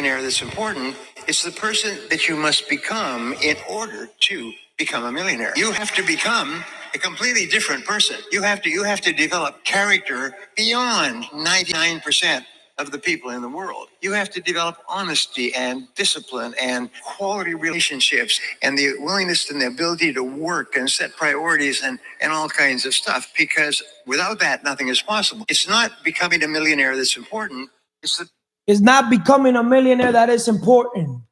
millionaire that's important. It's the person that you must become in order to become a millionaire. You have to become a completely different person. You have to develop character beyond 99% of the people in the world. You have to develop honesty and discipline and quality relationships and the willingness and the ability to work and set priorities and all kinds of stuff, because without that, nothing is possible. It's not becoming a millionaire that's important. It's not becoming a millionaire that is important.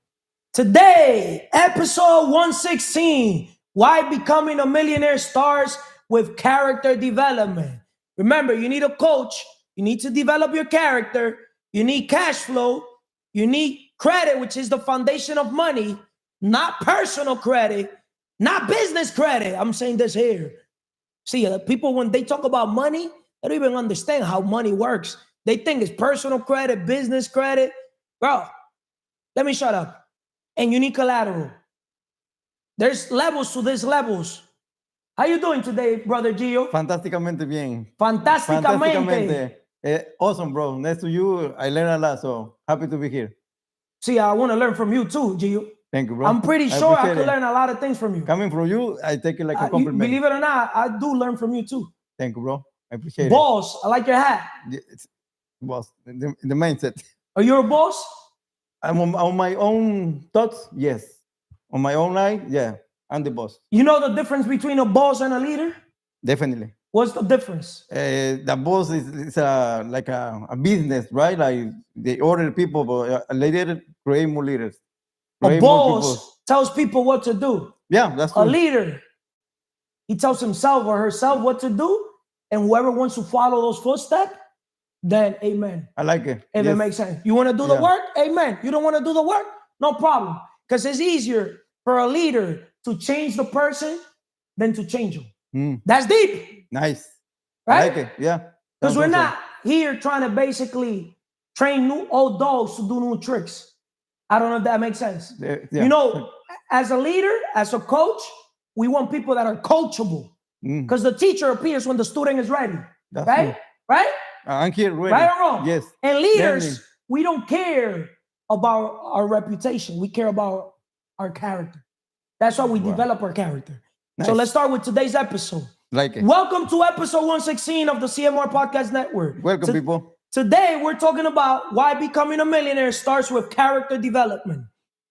Today, episode 116, why becoming a millionaire starts with character development. Remember, you need a coach. You need to develop your character. You need cash flow. You need credit, which is the foundation of money, not personal credit, not business credit. I'm saying this here. See, people, when they talk about money, they don't even understand how money works. They think it's personal credit, business credit. Bro, let me shut up. And you need collateral. There's levels to these levels. How you doing today, brother Gio? Fantásticamente bien. Fantásticamente. Awesome, bro. Next to you, I learned a lot, so happy to be here. See, I want to learn from you too, Gio. Thank you, bro. I'm pretty sure I could learn a lot of things from you. Coming from you, I take it like a compliment. Believe it or not, I do learn from you too. Thank you, bro. I appreciate boss, I like your hat. It's boss, the mindset. Are you a boss? I'm on my own thoughts, yes. On my own life, yeah. I'm the boss. You know the difference between a boss and a leader? Definitely. What's the difference? The boss is like a business, right? Like they order people, but a leader create more leaders. A boss tells people what to do. Yeah, that's true. A leader, he tells himself or herself what to do, and whoever wants to follow those footsteps, then amen. I like it. If it makes sense. You want to do the work? Amen. You don't want to do the work? No problem. Because it's easier for a leader to change the person than to change them. That's deep. Nice. Right? I like it. Yeah. Because we're not here trying to basically train new old dogs to do new tricks. I don't know if that makes sense. Yeah. You know, as a leader, as a coach, we want people that are coachable. Because the teacher appears when the student is ready. That's right? True. Right? I'm here ready. Right or wrong? Yes. And leaders, we don't care about our reputation. We care about our character. That's why we develop our character. Nice. So let's start with today's episode. Like it. Welcome to episode 116 of the CMR Podcast Network. Welcome, people. Today, we're talking about why becoming a millionaire starts with character development.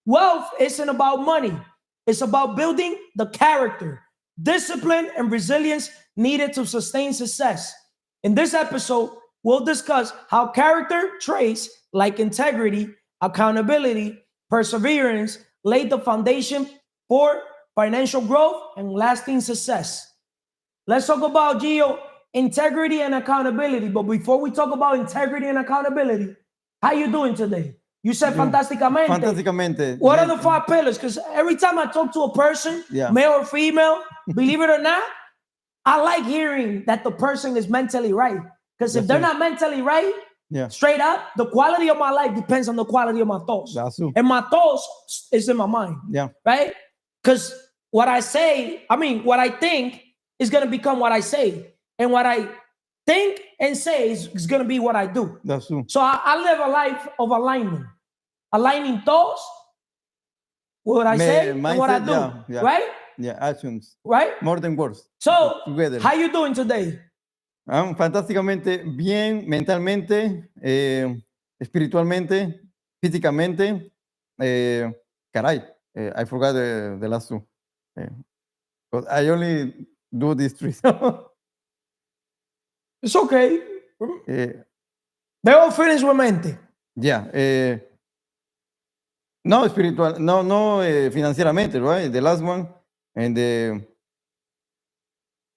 Wealth isn't about money. It's about building the character, discipline, and resilience needed to sustain success. In this episode, we'll discuss how character traits like integrity, accountability, perseverance laid the foundation for financial growth and lasting success. Let's talk about, Gio, integrity and accountability. But before we talk about integrity and accountability, how you doing today? You said fantásticamente. Fantásticamente. What are the 5 pillars? Because every time I talk to a person, male or female, believe it or not, I like hearing that the person is mentally right. Because if they're not mentally right, straight up, the quality of my life depends on the quality of my thoughts. That's true. And my thoughts is in my mind. Yeah. Right? Because what I think is going to become what I say. And what I think and say is going to be what I do. That's true. So I live a life of alignment. Aligning thoughts with what I say and what I do. Right? Yeah, actions. Right? More than words. So, how you doing today? I'm fantásticamente bien mentalmente, espiritualmente, físicamente. Caray, I forgot the last two. But I only do these three. It's okay. They're all finished with mente. Yeah. No espiritual, no financieramente, right? The last one and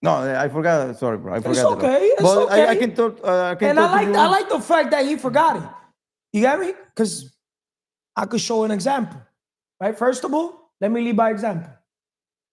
no, I forgot. Sorry, bro. I forgot. It's okay. It's okay. I can talk. I like the fact that he forgot it. You get me? Because I could show an example. Right? First of all, let me lead by example.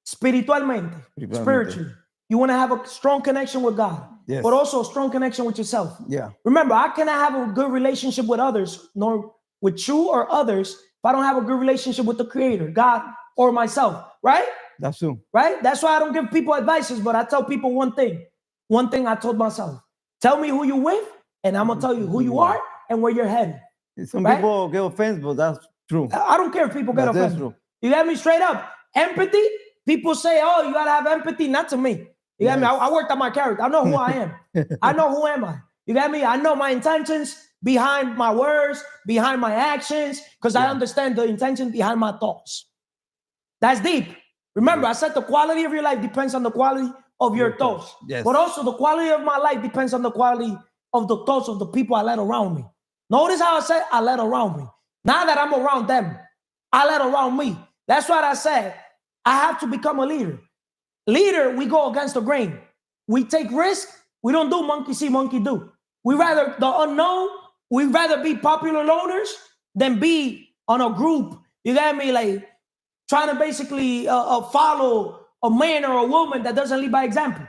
Spiritualmente. Spiritually. You want to have a strong connection with God, but also a strong connection with yourself. Yeah. Remember, I cannot have a good relationship with others, nor with you or others, if I don't have a good relationship with the Creator, God, or myself. Right? That's true. Right? That's why I don't give people advices, but I tell people one thing. One thing I told myself. Tell me who you're with, and I'm going to tell you who you are and where you're headed. Some Right? people get offended, but that's true. I don't care if people get That's offended. true. You got me straight up. Empathy, people say, oh, you got to have empathy. Not to me. You got me? I worked on my character. I know who I am. I know who am I. You got me? I know my intentions behind my words, behind my actions, because I understand the intention behind my thoughts. That's deep. Remember, I said the quality of your life depends on the quality of your thoughts. Yes. But also the quality of my life depends on the quality of the thoughts of the people I let around me. Notice how I said I let around me. Now that I'm around them, I let around me. That's what I said. I have to become a leader. Leader, we go against the grain. We take risk. We don't do monkey see, monkey do. We rather the unknown. We rather be popular loners than be on a group. You got me? Like trying to basically follow a man or a woman that doesn't lead by example.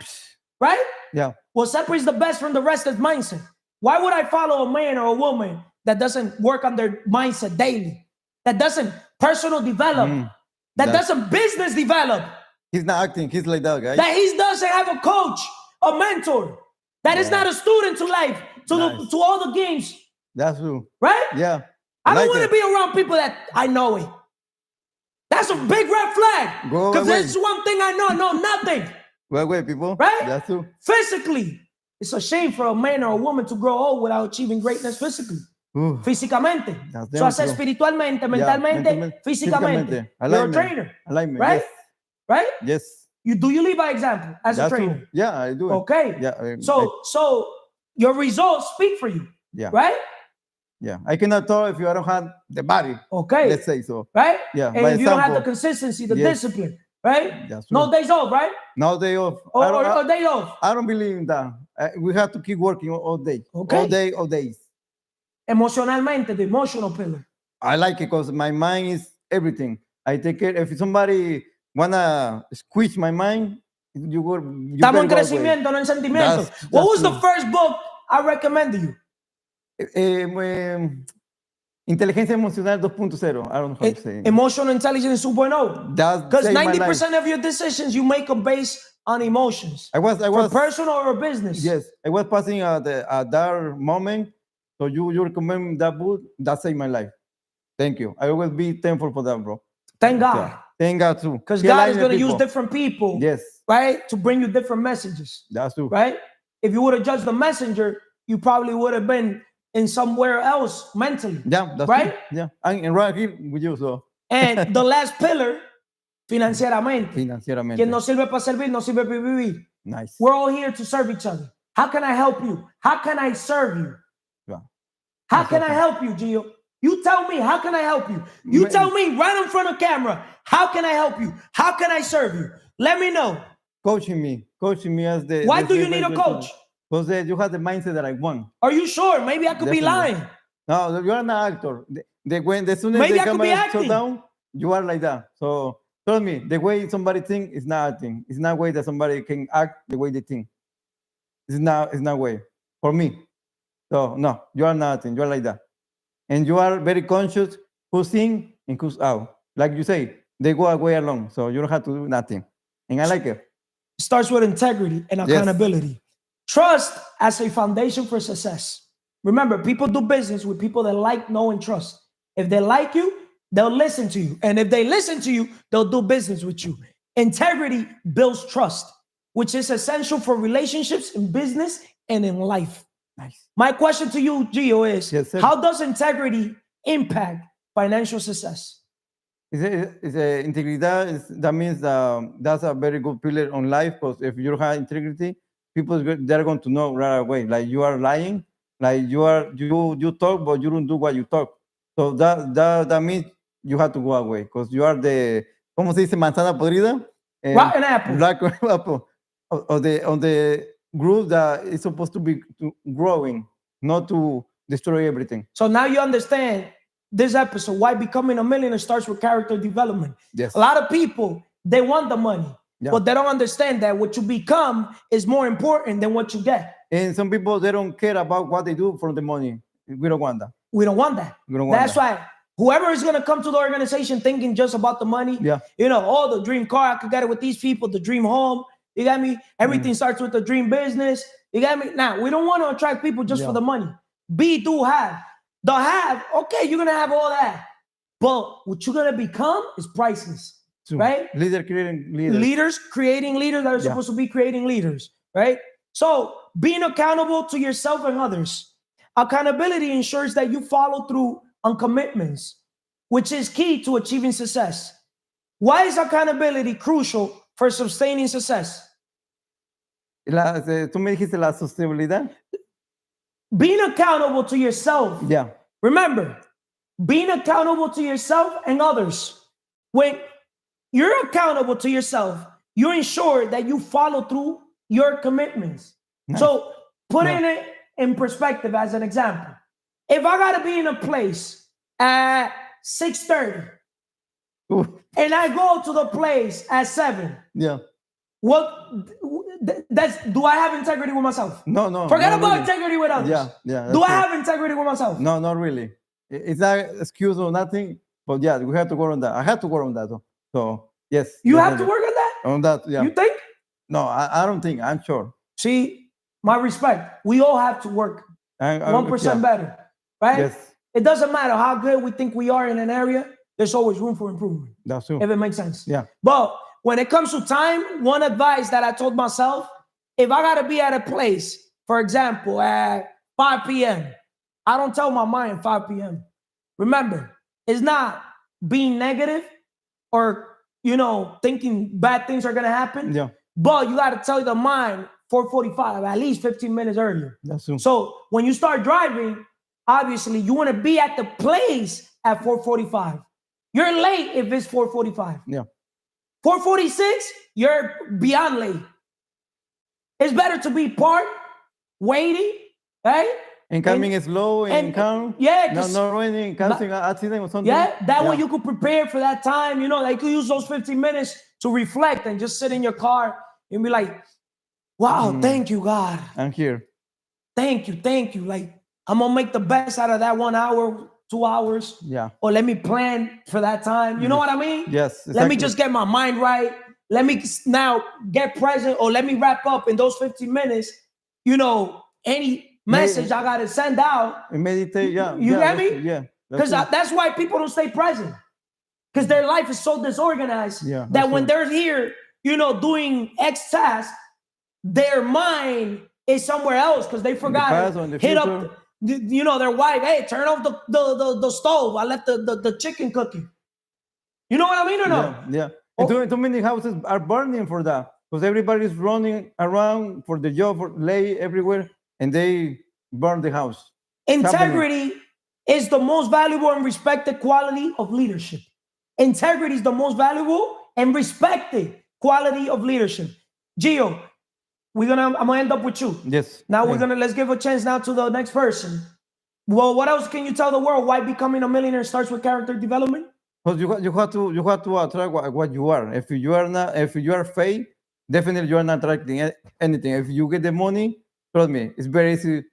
Right? Yeah. What separates the best from the rest is mindset. Why would I follow a man or a woman that doesn't work on their mindset daily? That doesn't personal develop? That doesn't business develop? He's not acting. He's like that, guys. That he doesn't have a coach, a mentor. That is not a student to life, to all the games. That's true. Right? Yeah. I don't want to be around people that I know it. That's a big red flag. Because that's one thing I know nothing. Wait, people. Right? That's true. Physically, it's a shame for a man or a woman to grow old without achieving greatness physically. Físicamente. So I said spiritualmente, mentalmente, físicamente. You're a trainer. Alignment. Right? Yes. Right? Yes. Do you lead by example as a trainer? True. Yeah, I do. Okay. Yeah. So your results speak for you. Yeah. Right? Yeah. I cannot talk if you don't have the body. Okay. Let's say so. Right? Yeah. And if you don't have the consistency, the discipline. Right? That's true. No days off, right? No day off. Or day off. I don't believe in that. We have to keep working all day. Okay. All days. Emocionalmente, the emotional pillar. I like it because my mind is everything. I take care. If somebody wanna squeeze my mind, you Estamos en crecimiento, no en sentimiento. What was the first book I recommended you? Inteligencia emocional 2.0. I don't know how to say it. Emotional intelligence 2.0. Because 90% of your decisions you make are based on emotions. I was for personal or business. Yes, I was passing at that moment. So you recommend that book? That saved my life. Thank you. I will be thankful for that, bro. Thank God. Thank God too. Because God is going to use different people. Yes. Right? To bring you different messages. That's true. Right? If you would have judged the messenger, you probably would have been in somewhere else mentally. Yeah, that's right? True. Yeah. I'm right here with you. So. And the last pillar, financieramente. Financieramente. Quien no sirve para servir, no sirve para vivir. Nice. We're all here to serve each other. How can I help you? How can I serve you? Yeah. How can I help you, Gio? You tell me, how can I help you? You tell me right in front of camera, how can I help you? How can I serve you? Let me know. Coaching me as the... Why do you need a coach? Because you have the mindset that I want. Are you sure? Maybe I could be lying. No, you're an actor. When as soon as maybe the I could be acting. Shut down, you are like that. So tell me, the way somebody thinks is not acting. It's not way that somebody can act the way they think. It's not way for me. So no, you are not acting. You are like that. And you are very conscious who's in and who's out. Like you say, they go away alone. So you don't have to do nothing. And I like it. It starts with integrity and accountability. Yes. Trust as a foundation for success. Remember, people do business with people that like, know, and trust. If they like you, they'll listen to you. And if they listen to you, they'll do business with you. Integrity builds trust, which is essential for relationships in business and in life. Nice. My question to you, Gio, is how does integrity impact financial success? Integrity, that means that's a very good pillar on life, because if you have integrity, people, they're going to know right away, like you are lying, like you talk, but you don't do what you talk. So that means you have to go away, because you are the, ¿cómo se dice? Manzana podrida? Rotten apple. Rotten apple on the group that is supposed to be growing, not to destroy everything. So now you understand this episode, why becoming a millionaire starts with character development. Yes. A lot of people, they want the money, but they don't understand that what you become is more important than what you get. And some people, they don't care about what they do for the money. We don't want that. We don't want that. That's why whoever is going to come to the organization thinking just about the money, you know, the dream car, I could get it with these people, the dream home, you got me? Everything starts with the dream business, you got me? Now, we don't want to attract people just for the money. Do have The have, okay, you're gonna have all that, but what you're gonna become is priceless, True. right? Leader creating leaders. Leaders creating leaders that are supposed to be creating leaders, right? So being accountable to yourself and others. Accountability ensures that you follow through on commitments, which is key to achieving success. Why is accountability crucial for sustaining success? Tú me dijiste la sostenibilidad. Being accountable to yourself. Yeah. Remember, being accountable to yourself and others. When you're accountable to yourself, you ensure that you follow through your commitments. Nice. So putting it in perspective as an example, if I gotta be in a place at 6:30 and I go to the place at 7, yeah, do I have integrity with myself? No. Forget not about really. integrity with others. Yeah. Do I have integrity with myself? No, not really. It's not an excuse or nothing. But yeah, we have to work on that. I had to work on that. So yes. You have to definitely. work on that? On that, yeah. You think? No, I don't think. I'm sure. See, my respect. We all have to work 1% better, right? Yes. It doesn't matter how good we think we are in an area. There's always room for improvement. That's true. If it makes sense. Yeah. But when it comes to time, one advice that I told myself, if I gotta be at a place, for example, at 5 p.m., I don't tell my mind 5 p.m. Remember, it's not being negative or, thinking bad things are gonna happen. Yeah. But you gotta tell the mind 4:45, at least 15 minutes earlier. That's true. So when you start driving, obviously you wanna be at the place at 4:45. You're late if it's 4:45. Yeah. 4:46, you're beyond late. It's better to be parked, waiting, right? And coming slow and calm. Yeah. No running, causing an accident or something. Yeah, that way you could prepare for that time. Like you could use those 15 minutes to reflect and just sit in your car and be like, wow, thank you, God. I'm here. Thank you. Like, I'm going to make the best out of that 1 hour, 2 hours. Yeah. Or let me plan for that time. You know what I mean? Yes. Exactly. Let me just get my mind right. Let me now get present, or let me wrap up in those 15 minutes, any message I got to send out. And meditate, yeah. You get me? Yeah. Because that's why people don't stay present. Because their life is so disorganized that when they're here, doing X task, their mind is somewhere else because they forgot to hit up, their wife. Hey, turn off the stove. I left the chicken cooking. You know what I mean or no? Yeah. And too many houses are burning for that because everybody's running around for the job, for lay everywhere, and they burn the house. Integrity is the most valuable and respected quality of leadership. Integrity is the most valuable and respected quality of leadership. Gio, I'm gonna end up with you. Yes. Now let's give a chance now to the next person. Well, what else can you tell the world why becoming a millionaire starts with character development? Because you have to attract what you are. If you are fake, definitely you are not attracting anything. If you get the money, trust me, it's very easy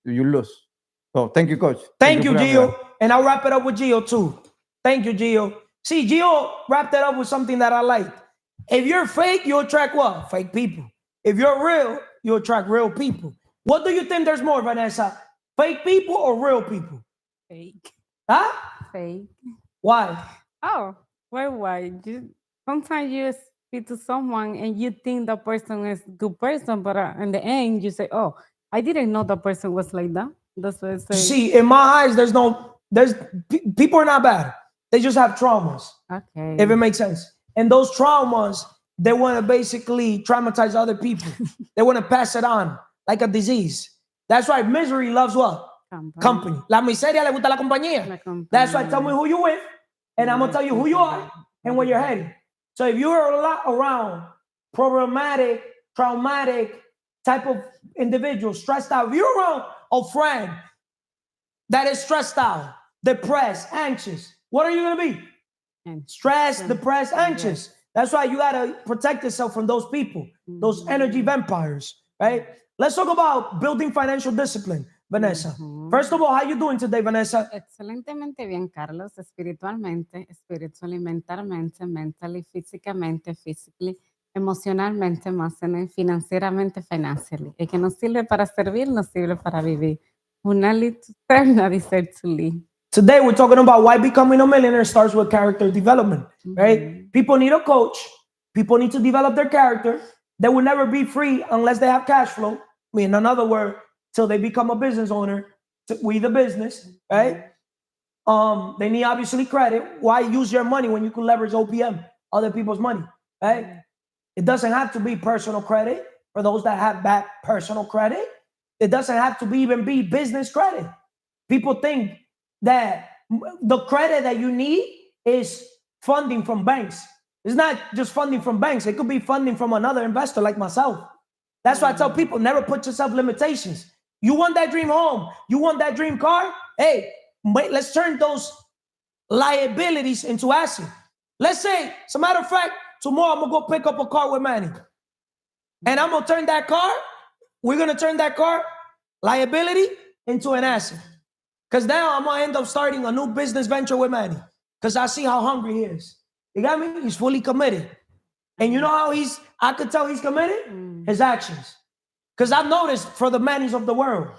you lose. So thank you, Coach. Thank you, Gio. And I'll wrap it up with Gio too. Thank you, Gio. See, Gio wrapped it up with something that I liked. If you're fake, you attract what? Fake people. If you're real, you attract real people. What do you think there's more, Vanessa? Fake people or real people? Fake. Huh? Fake. Why? Oh, why? Sometimes you speak to someone and you think the person is a good person, but in the end you say, "Oh, I didn't know the person was like that." That's what I say. See, in my eyes, people are not bad. They just have traumas. Okay. If it makes sense. And those traumas, they want to basically traumatize other people. They want to pass it on like a disease. That's why misery loves what? Company. La miseria le gusta la compañía. That's why tell me who you with, and I'm going to tell you who you are and where you're headed. So if you're a lot around problematic, traumatic type of individual, stressed out, if you're around a friend that is stressed out, depressed, anxious, what are you going to be? Stressed, depressed, anxious. That's why you got to protect yourself from those people, those energy vampires, right? Let's talk about building financial discipline, Vanessa. First of all, how you doing today, Vanessa? Excelentemente bien, Carlos. Espiritualmente, mentalmente, físicamente, physically, emocionalmente, financieramente, financially. El que nos sirve para servir, nos sirve para vivir. Una lead to serve, not deserve to lead. Today, we're talking about why becoming a millionaire starts with character development, right? People need a coach. People need to develop their character. They will never be free unless they have cash flow. I mean, in another word, till they become a business owner, we the business, right? They need obviously credit. Why use your money when you can leverage OPM, other people's money, right? It doesn't have to be personal credit for those that have bad personal credit. It doesn't have to even be business credit. People think that the credit that you need is funding from banks. It's not just funding from banks. It could be funding from another investor like myself. That's why I tell people, never put yourself limitations. You want that dream home. You want that dream car. Hey, wait, let's turn those liabilities into assets. Let's say, as a matter of fact, tomorrow I'm going to go pick up a car with Manny. And I'm going to turn that car, we're going to turn that car liability into an asset. Because now I'm going to end up starting a new business venture with Manny. Because I see how hungry he is. You got me? He's fully committed. And you know how I could tell he's committed? His actions. Because I've noticed for the Mannys of the world,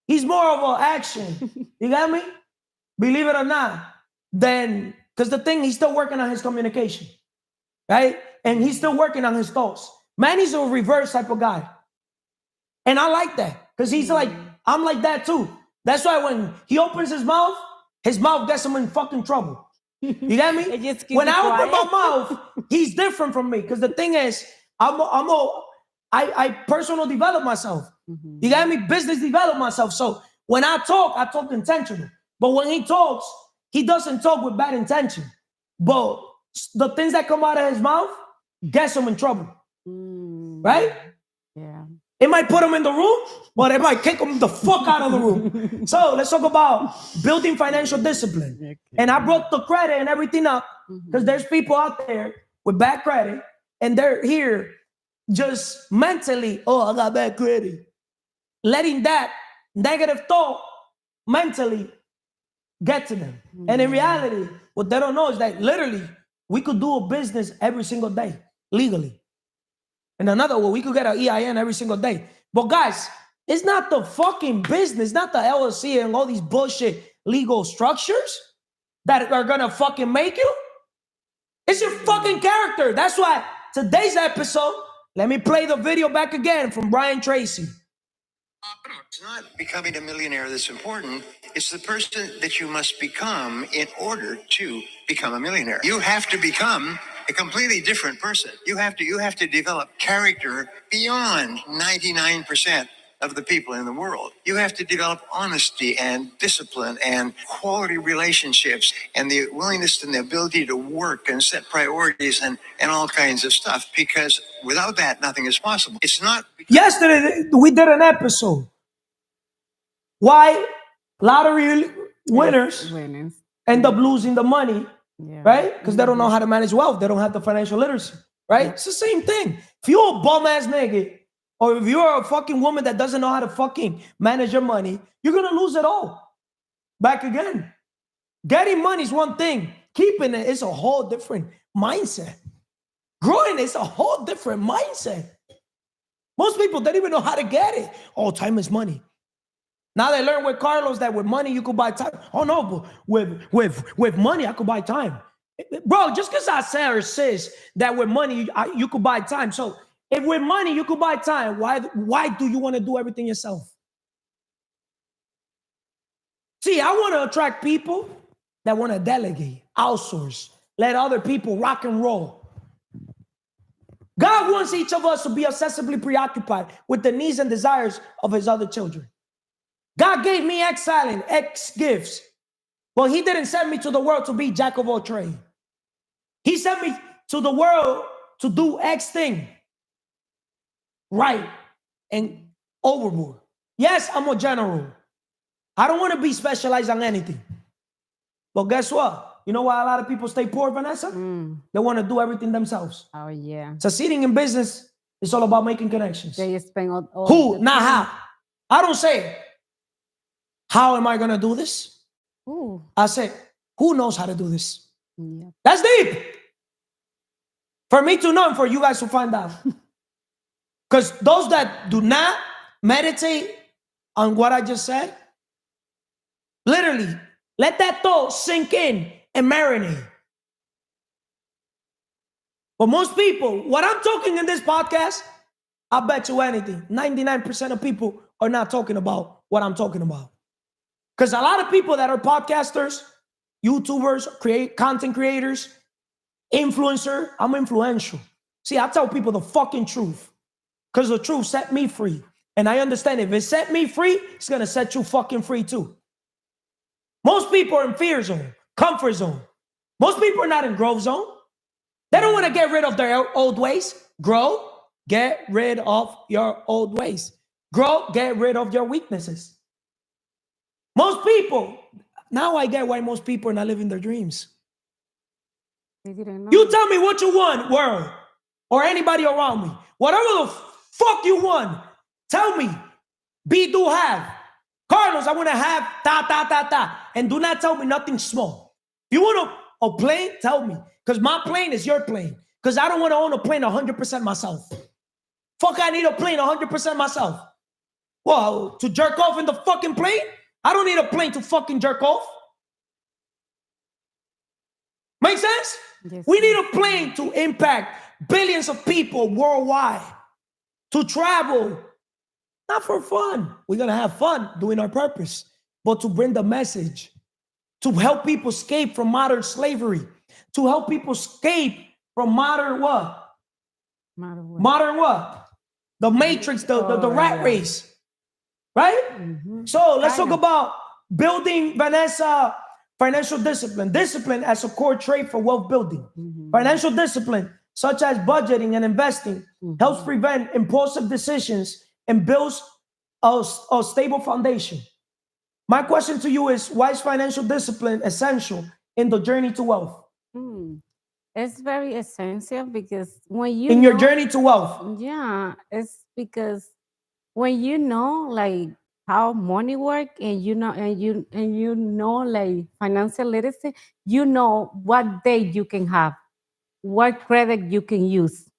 he's more of an action. You got me? Believe it or not. Then, because the thing, he's still working on his communication. Right? And he's still working on his thoughts. Manny's a reverse type of guy. And I like that. Because he's like, I'm like that too. That's why when he opens his mouth gets him in fucking trouble. You get me? When I open my mouth, he's different from me. Because the thing is, I personal develop myself. You got me? Business develop myself. So when I talk intentional. But when he talks, he doesn't talk with bad intention. But the things that come out of his mouth gets him in trouble. Right? Yeah. It might put him in the room, but it might kick him the fuck out of the room. So let's talk about building financial discipline. Okay. And I brought the credit and everything up because there's people out there with bad credit and they're here just mentally, oh, I got bad credit. Letting that negative thought mentally get to them. And in reality, what they don't know is that literally we could do a business every single day legally. And another one, we could get an EIN every single day. But guys, it's not the fucking business, not the LLC and all these bullshit legal structures that are gonna fucking make you. It's your fucking character. That's why today's episode, let me play the video back again from Brian Tracy. It's not becoming a millionaire that's important. It's the person that you must become in order to become a millionaire. You have to become a completely different person. You have to develop character beyond 99% of the people in the world. You have to develop honesty and discipline and quality relationships and the willingness and the ability to work and set priorities and all kinds of stuff, because without that, nothing is possible. It's not. Yesterday, we did an episode. Why lottery winners end up losing the money, right? Because they don't know how to manage wealth. They don't have the financial literacy, right? It's the same thing. If you're a bum-ass nigga, or if you're a fucking woman that doesn't know how to fucking manage your money, you're going to lose it all. Back again. Getting money is one thing. Keeping it is a whole different mindset. Growing is a whole different mindset. Most people don't even know how to get it. Oh, time is money. Now they learn with Carlos that with money you could buy time. Oh no, but with money I could buy time. Bro, just because I say or says that with money you could buy time. So if with money you could buy time, why do you want to do everything yourself? See, I want to attract people that want to delegate, outsource, let other people rock and roll. God wants each of us to be obsessively preoccupied with the needs and desires of his other children. God gave me X talent, X gifts. Well, he didn't send me to the world to be jack of all trades. He sent me to the world to do X thing. Right. And overboard. Yes, I'm a general. I don't want to be specialized on anything. But guess what? You know why a lot of people stay poor, Vanessa? They want to do everything themselves. Oh, yeah. Succeeding in business is all about making connections. They spend all who, not how. I don't say, how am I going to do this? Ooh. I say, who knows how to do this? Yeah. That's deep. For me to know and for you guys to find out. Because those that do not meditate on what I just said, Literally, let that thought sink in and marinate. But most people, what I'm talking in this podcast, I bet you anything, 99% of people are not talking about what I'm talking about. Because a lot of people that are podcasters, YouTubers, content creators, influencer, I'm influential. See, I tell people the fucking truth. Because the truth set me free. And I understand if it set me free, it's going to set you fucking free too. Most people are in fear zone, comfort zone. Most people are not in growth zone. They don't want to get rid of their old ways. Grow, get rid of your old ways. Grow, get rid of your weaknesses. Most people, now I get why most people are not living their dreams. They didn't know. You tell me what you want, world, or anybody around me. Whatever the fuck you want, tell me. Be, do, have. Carlos, I want to have and do not tell me nothing small. If you want a plane, tell me. Because my plane is your plane. Because I don't want to own a plane 100% myself. Fuck, I need a plane 100% myself. Well, to jerk off in the fucking plane? I don't need a plane to fucking jerk off. Make sense? Yes, We need a plane to impact billions of people worldwide. To travel. Not for fun. We're going to have fun doing our purpose. But to bring the message. To help people escape from modern slavery. To help people escape from modern what? Modern what? The matrix, the rat race. Right? Mm-hmm. So let's talk about building, Vanessa, financial discipline. Discipline as a core trait for wealth building. Mm-hmm. Financial discipline, such as budgeting and investing, helps prevent impulsive decisions and builds a stable foundation. My question to you is, why is financial discipline essential in the journey to wealth? It's very essential because when you In your journey to wealth. yeah, it's because when you know like how money work and you know like financial literacy, you know what debt you can have, what credit you can use.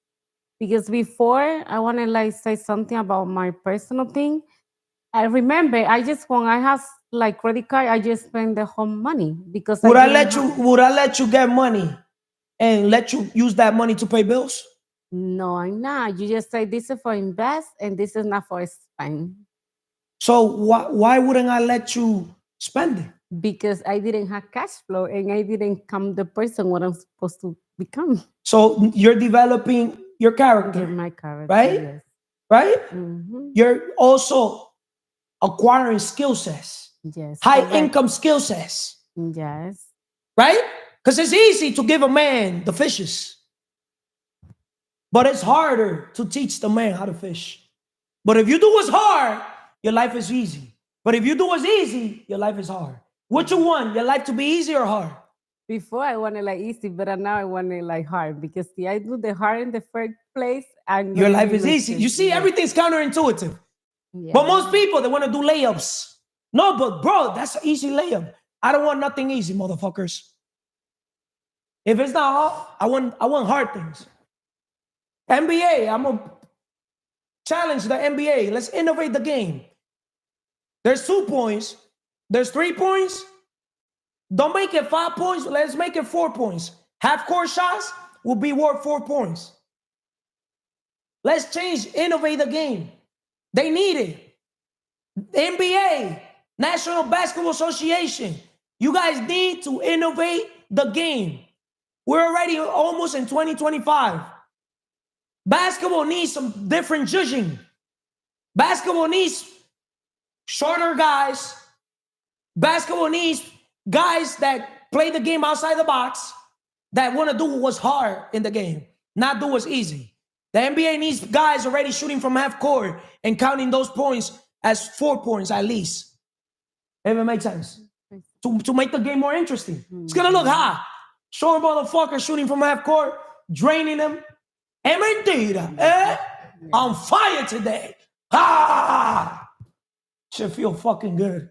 Because before I want to like say something about my personal thing. I remember when I have like credit card, I just spend the whole money because Would I I didn't have. let you get money and let you use that money to pay bills? No, I'm not. You just say this is for invest and this is not for spend. So why wouldn't I let you spend it? Because I didn't have cash flow and I didn't become the person what I'm supposed to become. So you're developing your character, My character, right? yes. Right? Mm-hmm. You're also acquiring skill sets, Yes. high correct. income skill sets, Yes. right? Because it's easy to give a man the fishes, but it's harder to teach the man how to fish. But if you do what's hard, your life is easy. But if you do what's easy, your life is hard. What you want, your life to be easy or hard? Before I wanted like easy, but now I want it like hard because see, I do the hard in the first place and Your life is easy. You see, everything's counterintuitive. Yeah. But most people, they want to do layups. No, but bro, that's an easy layup. I don't want nothing easy, motherfuckers. If it's not hard, I want hard things. NBA, I'm gonna challenge the NBA. Let's innovate the game. There's 2 points. There's 3 points. Don't make it 5 points. Let's make it 4 points. Half court shots will be worth 4 points. Let's innovate the game. They need it. NBA, National Basketball Association, you guys need to innovate the game. We're already almost in 2025. Basketball needs some different judging. Basketball needs shorter guys. Basketball needs guys that play the game outside the box, that want to do what's hard in the game, not do what's easy. The NBA needs guys already shooting from half court and counting those points as 4 points at least. If it makes sense. To make the game more interesting. It's going to look hot. Short motherfucker shooting from half court, draining them. Mentira. On fire today. Should feel fucking good.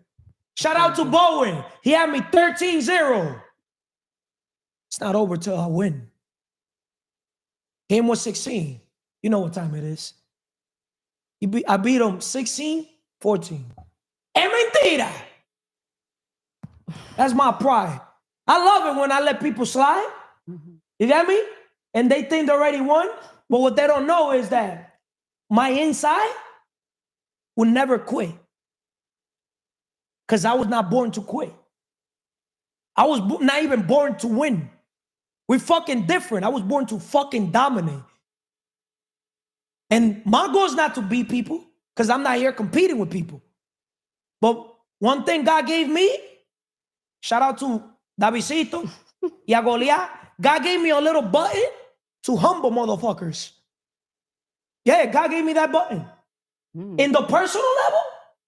Shout out to Bowen. He had me 13-0. It's not over till I win. Game was 16. You know what time it is. I beat him 16-14. Mentira. That's my pride. I love it when I let people slide. You get me? And they think they already won. But what they don't know is that my inside will never quit. Because I was not born to quit. I was not even born to win. We're fucking different. I was born to fucking dominate. And my goal is not to beat people, because I'm not here competing with people. But one thing God gave me, shout out to Davidcito y a Goliath, God gave me a little button to humble motherfuckers. Yeah, God gave me that button. In the personal level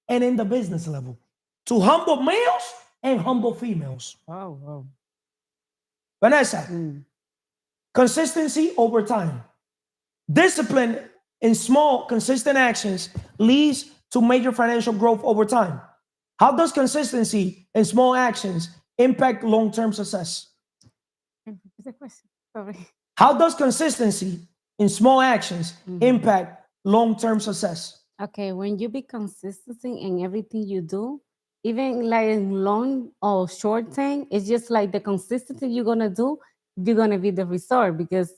and in the business level. To humble males and humble females. Wow. Vanessa, consistency over time. Discipline in small, consistent actions leads to major financial growth over time. How does consistency in small actions impact long-term success? It's a question. Sorry. How does consistency in small actions impact long-term success? Okay, when you be consistent in everything you do, even like in long or short term, it's just like the consistency you're gonna do, you're gonna be the result, because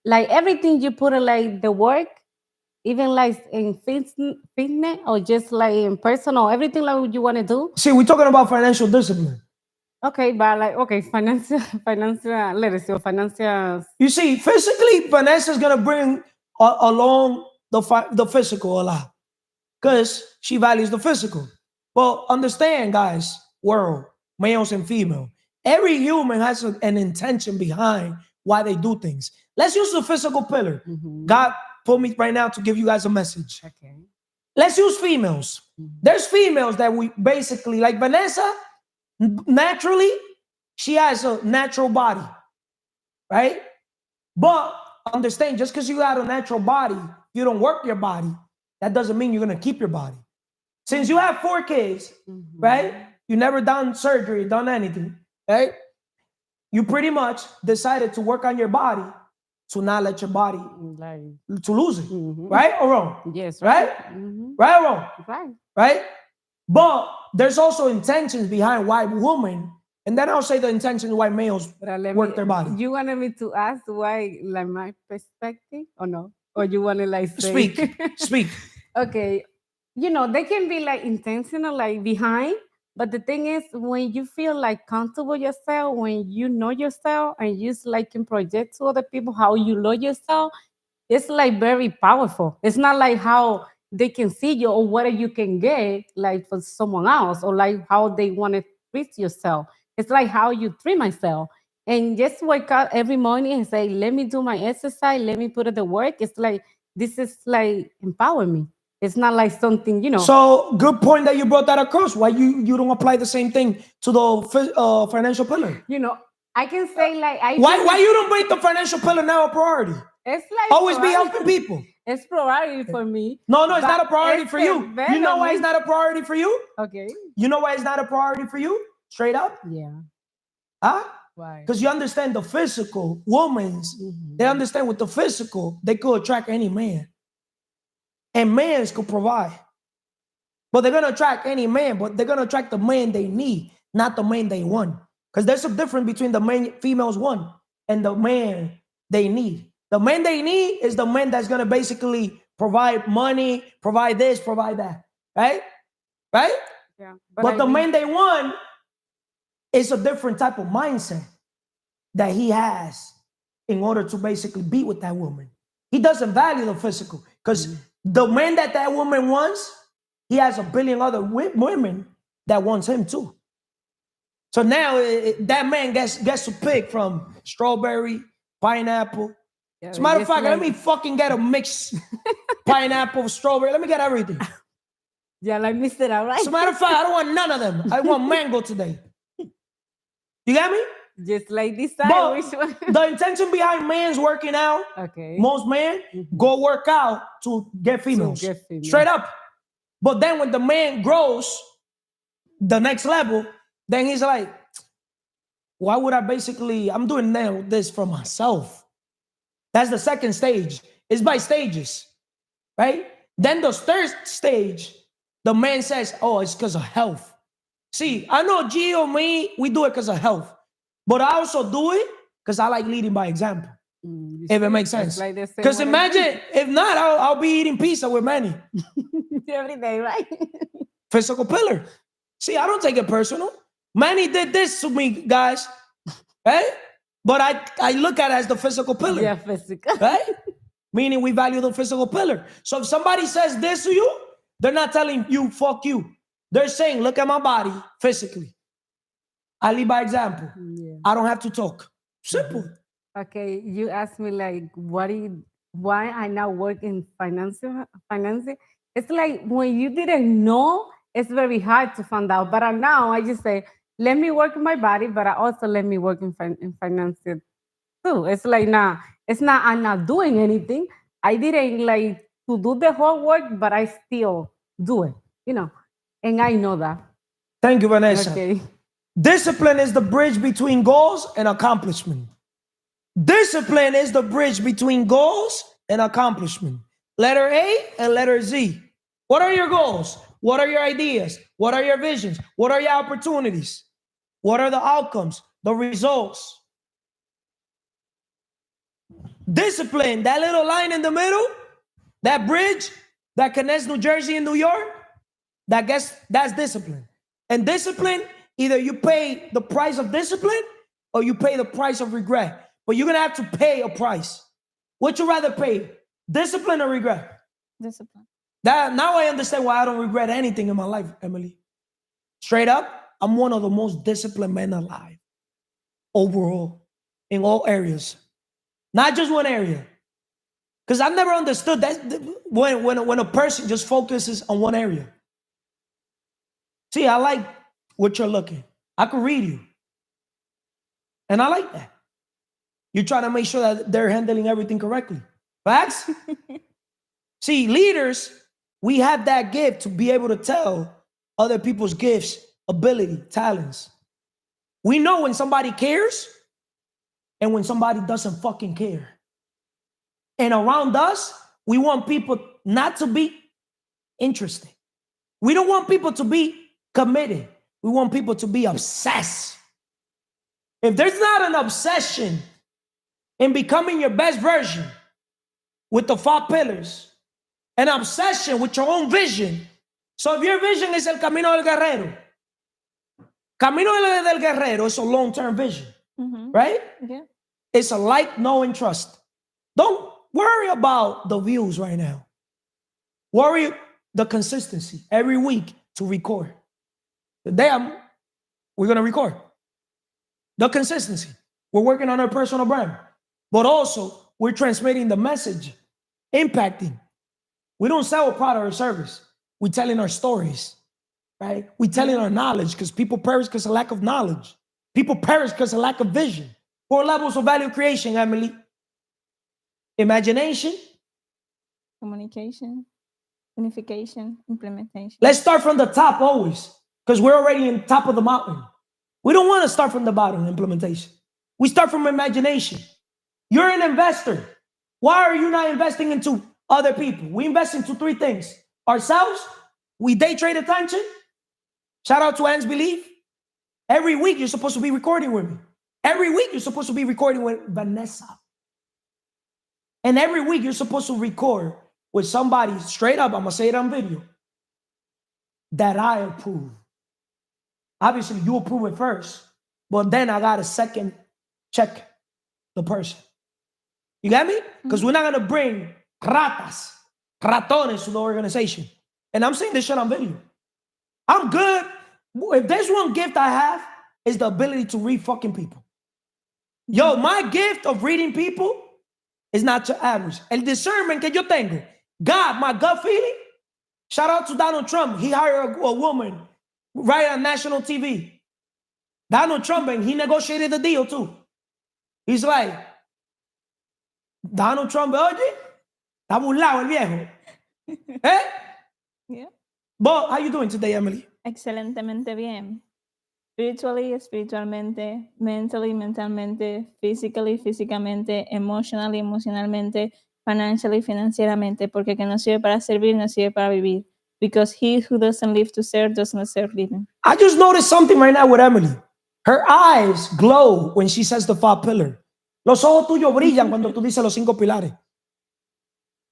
like everything you put in, like the work, even like in fitness or just like in personal, everything like what you want to do. See, we're talking about financial discipline. Okay, but like financial literacy or financial. You see, physically, Vanessa's gonna bring along the physical a lot, because she values the physical. But understand, guys, world, males and female, every human has an intention behind why they do things. Let's use the physical pillar. God put me right now to give you guys a message. Okay. Let's use females. There's females that we basically, like Vanessa, naturally, she has a natural body, right? But understand, just because you got a natural body, you don't work your body, that doesn't mean you're going to keep your body. Since you have 4 kids, right? You never done surgery, done anything, right? You pretty much decided to work on your body to not let your body to lose it, right or wrong? Yes, right? Right or wrong? Right. Right? But there's also intentions behind why women, and then I'll say the intentions why males work their body. You wanted me to ask why, like my perspective, or no? Or you want to like say? Speak. Okay, you know, they can be like intentional, like behind, but the thing is, when you feel like comfortable yourself, when you know yourself and you like can project to other people how you know yourself, it's like very powerful. It's not like how they can see you or what you can get like for someone else, or like how they want to treat yourself. It's like how you treat myself. And just wake up every morning and say, let me do my exercise, let me put in the work. It's like, this is like empower me. It's not like something, you know. So good point that you brought that across. Why you don't apply the same thing to the financial pillar? You know, I can say like why you don't make the financial pillar now a priority? It's like always be helping people. It's priority for me. No, it's not a priority for you. You know why it's not a priority for you? Okay. You know why it's not a priority for you? Straight up? Yeah. Huh? Why? Because you understand the physical. Women's, they understand with the physical, they could attract any man. And mans could provide. But they're going to attract any man, but they're going to attract the man they need, not the man they want. Because there's a difference between the man females want and the man they need. The man they need is the man that's going to basically provide money, provide this, provide that. Right? Right? Yeah. But the man they want is a different type of mindset that he has in order to basically be with that woman. He doesn't value the physical because the man that woman wants, he has a billion other women that wants him too. So now that man gets to pick from strawberry, pineapple. Yeah, As a matter of fact, let me fucking get a mixed pineapple, strawberry. Let me get everything. Yeah, like mix it out, right? As a matter of fact, I don't want none of them. I want mango today. You get me? Just like this side, But which one? the intention behind men's working out, Okay. most men go work out to get females. Straight up. But then when the man grows the next level, then he's like, why would I'm doing now this for myself. That's the second stage. It's by stages, right? Then the third stage, the man says, oh, it's because of health. See, I know G or me, we do it because of health. But I also do it because I like leading by example. If it makes sense. Because imagine, if not, I'll be eating pizza with Manny. Every day, right? Physical pillar. See, I don't take it personal. Manny did this to me, guys. Right? But I look at it as the physical pillar. Yeah, physical. Right? Meaning we value the physical pillar. So if somebody says this to you, they're not telling you, fuck you. They're saying, look at my body physically. I lead by example. Yeah. I don't have to talk. Simple. Okay, you asked me like, why I now work in financing? It's like when you didn't know, it's very hard to find out. But now I just say, let me work in my body, but I also let me work in finance too. It's like, nah, it's not, I'm not doing anything. I didn't like to do the whole work, but I still do it, and I know that. Thank you, Vanessa. Okay. Discipline is the bridge between goals and accomplishment. Discipline is the bridge between goals and accomplishment. Letter A and letter Z. What are your goals? What are your ideas? What are your visions? What are your opportunities? What are the outcomes? The results. Discipline, that little line in the middle, that bridge that connects New Jersey and New York, that's discipline. And discipline, either you pay the price of discipline or you pay the price of regret. But you're going to have to pay a price. What you rather pay, discipline or regret? Discipline. Now I understand why I don't regret anything in my life, Emily. Straight up, I'm one of the most disciplined men alive. Overall, in all areas. Not just one area. Because I've never understood that when a person just focuses on one area. See, I like what you're looking. I could read you. And I like that. You're trying to make sure that they're handling everything correctly. Facts? See, leaders, we have that gift to be able to tell other people's gifts, ability, talents. We know when somebody cares and when somebody doesn't fucking care. And around us, we want people not to be interested. We don't want people to be committed. We want people to be obsessed. If there's not an obsession in becoming your best version with the 5 pillars, an obsession with your own vision. So if your vision is el camino del guerrero is a long-term vision, right? Yeah. It's a like, know, and trust. Don't worry about the views right now. Worry the consistency every week to record. Today we're going to record. The consistency. We're working on our personal brand. But also, we're transmitting the message, impacting. We don't sell a product or service. We're telling our stories, right? We're telling our knowledge because people perish because of lack of knowledge. People perish because of lack of vision. 4 levels of value creation, Emily. Imagination. Communication, unification, implementation. Let's start from the top always because we're already in top of the mountain. We don't want to start from the bottom, implementation. We start from imagination. You're an investor. Why are you not investing into other people? We invest into 3 things. Ourselves, we day trade attention. Shout out to Anne's Belief. Every week, you're supposed to be recording with me. Every week, you're supposed to be recording with Vanessa. And every week, you're supposed to record with somebody straight up, I'm going to say it on video, that I approve. Obviously, you approve it first, but then I got to second check the person. You got me? Because we're not going to bring ratones to the organization. And I'm saying this shit on video. I'm good. If there's one gift I have, is the ability to read fucking people. Yo, my gift of reading people is not your average. El discernment que yo tengo. God, my gut feeling. Shout out to Donald Trump. He hired a woman right on national TV. Donald Trump, and he negotiated the deal too. He's like, Donald Trump, oye, está burlado el viejo. ¿Eh? Yeah. But how you doing today, Emily? Excelentemente bien. Spiritually, espiritualmente, mentally, mentalmente, physically, físicamente, emotionally, emocionalmente, financially, financieramente, porque que no sirve para servir, no sirve para vivir. because he who doesn't live to serve does not serve living. I just noticed something right now with Emily. Her eyes glow when she says the 5 pillars. Los ojos tuyos brillan cuando tú dices los 5 pilares.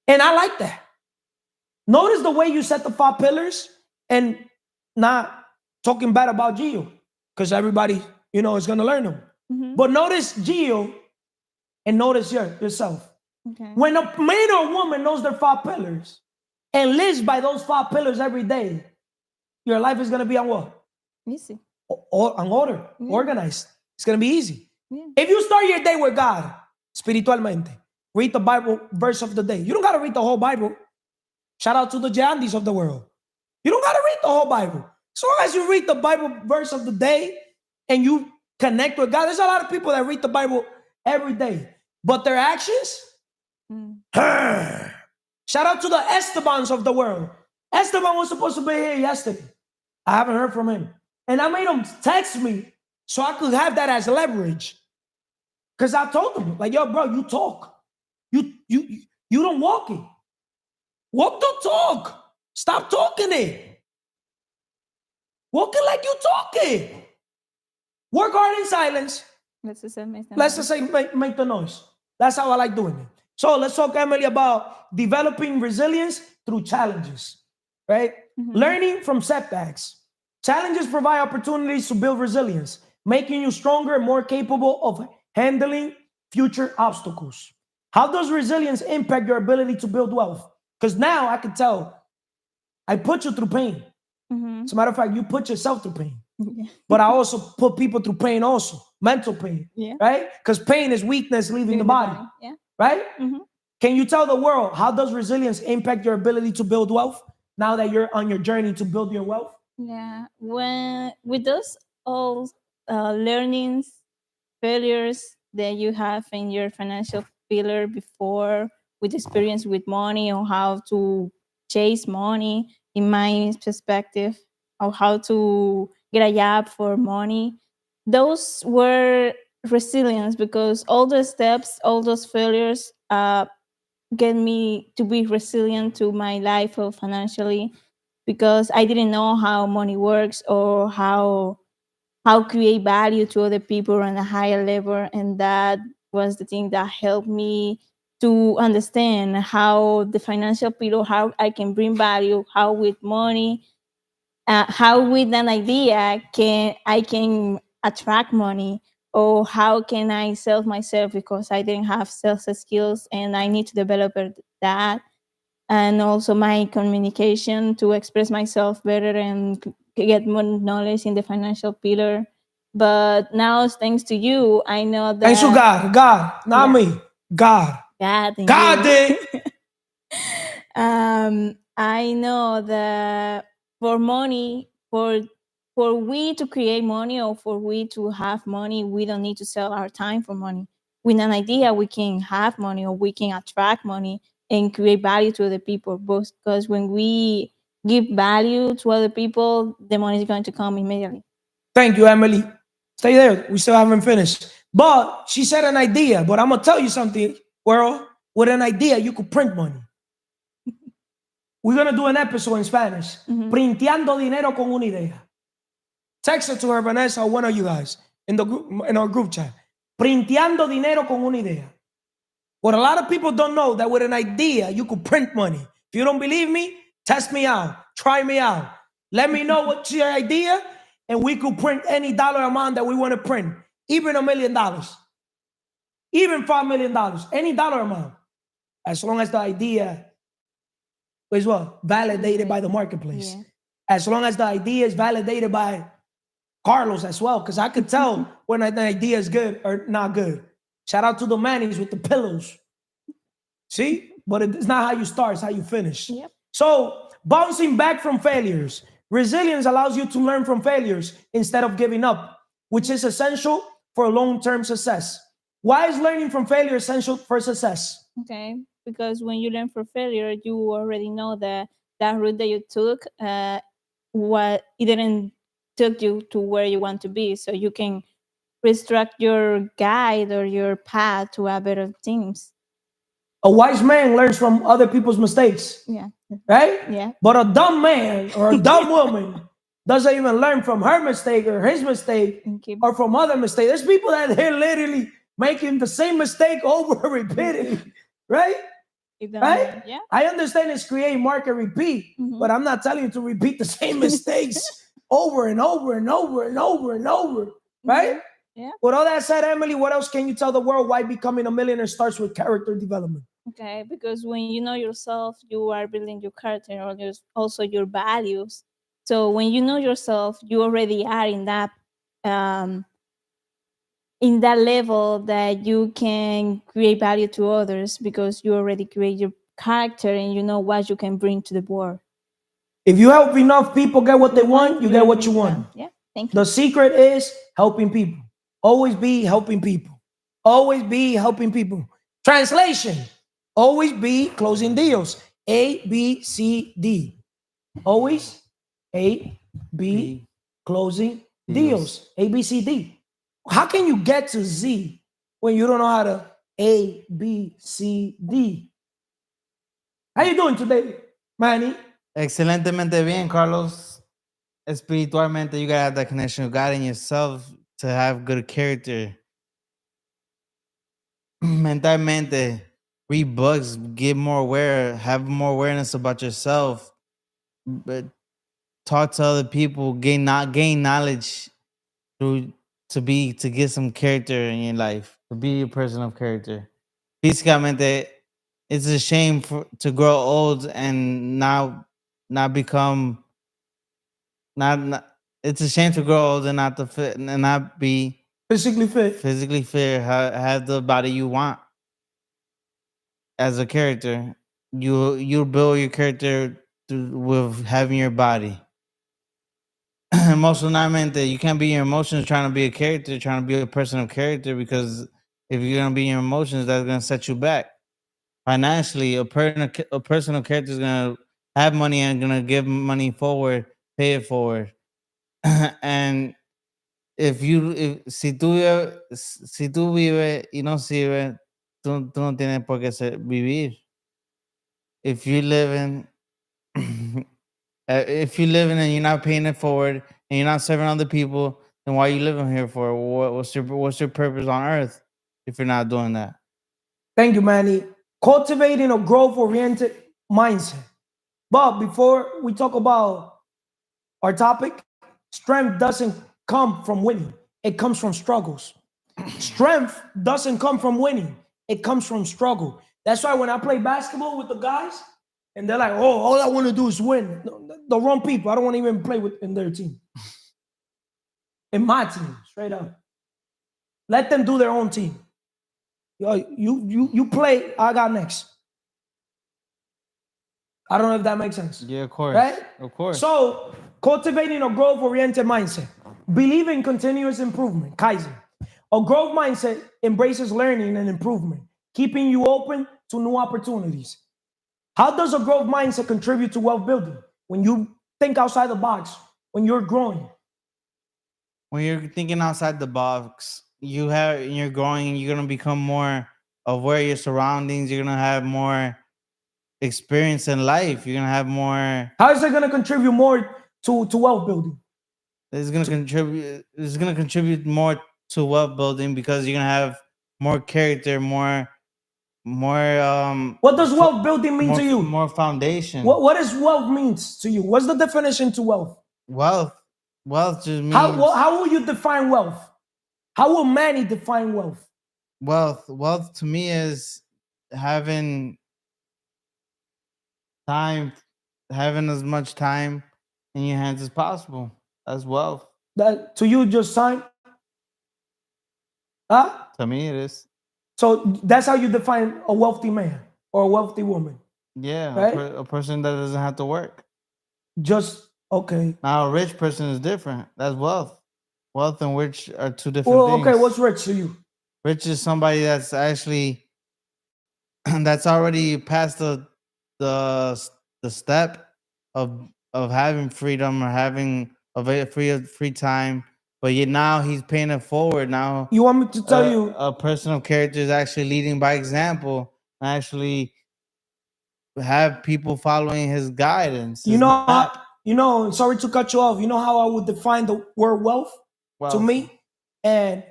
And I like that. Notice the way you said the 5 pillars and not talking bad about Gio, because everybody, is going to learn them. Mhm. But notice Gio and notice yourself. Okay. When a man or woman knows their 5 pillars and lives by those 5 pillars every day, your life is going to be on what? Easy. On order, Yeah. organized. It's going to be easy. Yeah. If you start your day with God, spiritualmente, read the Bible verse of the day. You don't got to read the whole Bible. Shout out to the Jandis of the world. You don't got to read the whole Bible. As long as you read the Bible verse of the day and you connect with God, there's a lot of people that read the Bible every day, but their actions, shout out to the Estebans of the world. Esteban was supposed to be here yesterday. I haven't heard from him. And I made him text me so I could have that as leverage. Because I told him, like, yo, bro, you talk. You don't walk it. Walk the talk. Stop talking it. Walk it like you talk it. Work hard in silence. Let's just say Let's just say make the noise. That's how I like doing it. So let's talk, Emily, about developing resilience through challenges, right? Learning from setbacks. Challenges provide opportunities to build resilience, making you stronger and more capable of handling future obstacles. How does resilience impact your ability to build wealth? Because now I can tell I put you through pain. As a matter of fact, you put yourself through pain. Yeah. But I also put people through pain also, mental pain, Yeah. right? Because pain is weakness leaving the body, Yeah. right? Mhm. Can you tell the world, how does resilience impact your ability to build wealth now that you're on your journey to build your wealth? Yeah. When with those all learnings, failures that you have in your financial pillar before, with experience with money or how to chase money, in my perspective, or how to get a job for money, those were resilience because all those steps, all those failures, get me to be resilient to my life of financially because I didn't know how money works or how create value to other people on a higher level, and that was the thing that helped me to understand how the financial pillar, how I can bring value, how with money, how with an idea can I can attract money, or how can I sell myself because I didn't have sales skills and I need to develop that, and also my communication to express myself better and get more knowledge in the financial pillar. But now, thanks to you, I know that Thanks to God, not Yeah. me, God. God and God you. did. I know that for money, for we to create money or for we to have money, we don't need to sell our time for money. With an idea, we can have money or we can attract money and create value to other people. Because when we give value to other people, the money is going to come immediately. Thank you, Emily. Stay there. We still haven't finished. But she said an idea. But I'm going to tell you something, world. With an idea, you could print money. We're going to do an episode in Spanish. Printeando dinero con una idea. Text it to her, Vanessa, or one of you guys in the group, in our group chat. Printeando dinero con una idea. What a lot of people don't know, that with an idea, you could print money. If you don't believe me, test me out. Try me out. Let me know what's your idea, and we could print any dollar amount that we want to print. Even $1 million. Even $5 million. Any dollar amount. As long as the idea is what? Validated by the marketplace. Yeah. As long as the idea is validated by Carlos as well, because I could tell when an idea is good or not good. Shout out to the Mannies with the pillows. See? But it's not how you start, it's how you finish. Yep. So, bouncing back from failures. Resilience allows you to learn from failures instead of giving up, which is essential for long-term success. Why is learning from failure essential for success? Okay, because when you learn from failure, you already know that that route that you took, what it didn't took you to where you want to be, so you can restructure your guide or your path to a better things. A wise man learns from other people's mistakes, Yeah. right? Yeah. But a dumb man or a dumb woman doesn't even learn from her mistake or his mistake And keep- or from other mistakes. There's people that they're literally making the same mistake over repeatedly, right? You don't Right? learn. Yeah. I understand it's create, market, repeat, Mhm. but I'm not telling you to repeat the same mistakes over and over and over and over and over, right? Yeah. With all that said, Emily, what else can you tell the world why becoming a millionaire starts with character development? Okay, because when you know yourself, you are building your character or also your values. So when you know yourself, you already are um, in that level that you can create value to others because you already create your character and you know what you can bring to the board. If you help enough people get what they want, you get what you want. Yeah, thank you. The secret is helping people. Always be helping people. Always be helping people. Translation: always be closing deals. A, B, C, D. Always A, B, closing deals. A, B, C, D. How can you get to Z when you don't know how to A, B, C, D? How you doing today, Manny? Excelentemente bien, Carlos. Espiritualmente, you gotta have that connection with God and yourself to have good character. Mentalmente, read books, get more aware, have more awareness about yourself, but talk to other people, gain knowledge through to get some character in your life, to be a person of character. Físicamente, it's a shame to grow old and not become not it's a shame to grow old and not to fit and not be Physically fit. physically fit, have the body you want as a character. You build your character with having your body. Emocionalmente, you can't be your emotions trying to be a character, trying to be a person of character, because if you're gonna be your emotions, that's gonna set you back. Financially, a person of character is gonna have money and gonna give money forward, pay it forward. And si tú vives y no sirves, tú no tienes por qué vivir. If you're living, if you're living and you're not paying it forward and you're not serving other people, then why are you living here for? What's your purpose on earth if you're not doing that? Thank you, Manny. Cultivating a growth-oriented mindset. But before we talk about our topic, strength doesn't come from winning. It comes from struggles. Strength doesn't come from winning. It comes from struggle. That's why when I play basketball with the guys, and they're like, "Oh, all I want to do is win." No, the wrong people. I don't want to even play with in their team. In my team, straight up. Let them do their own team. You play. I got next. I don't know if that makes sense. Yeah, of course. Right? Of course. So, cultivating a growth-oriented mindset. Believe in continuous improvement, Kaizen. A growth mindset embraces learning and improvement, keeping you open to new opportunities. How does a growth mindset contribute to wealth building? When you think outside the box, when you're growing. When you're thinking outside the box, you're growing, you're gonna become more aware of your surroundings, you're gonna have more experience in life, you're gonna have more. How is it going to contribute more to wealth building? It's gonna contribute more to wealth building because you're gonna have more character, more What does wealth building mean to you? more foundation. What does wealth means to you? What's the definition to wealth? Wealth just means How will you define wealth? How will Manny define wealth? wealth to me is having time, having as much time in your hands as possible. That's wealth. That to you just time? Huh? To me it is. So that's how you define a wealthy man or a wealthy woman. Yeah, right? a person that doesn't have to work. Just okay. Now a rich person is different. That's wealth. Wealth and rich are two different things. Okay, what's rich to you? Rich is somebody that's actually that's already past the step of having freedom or having free time, but yet now he's paying it forward. Now you want me to tell you a person of character is actually leading by example actually have people following his guidance. You his know, map. sorry to cut you off. You know how I would define the word wealth to Wealth. me? And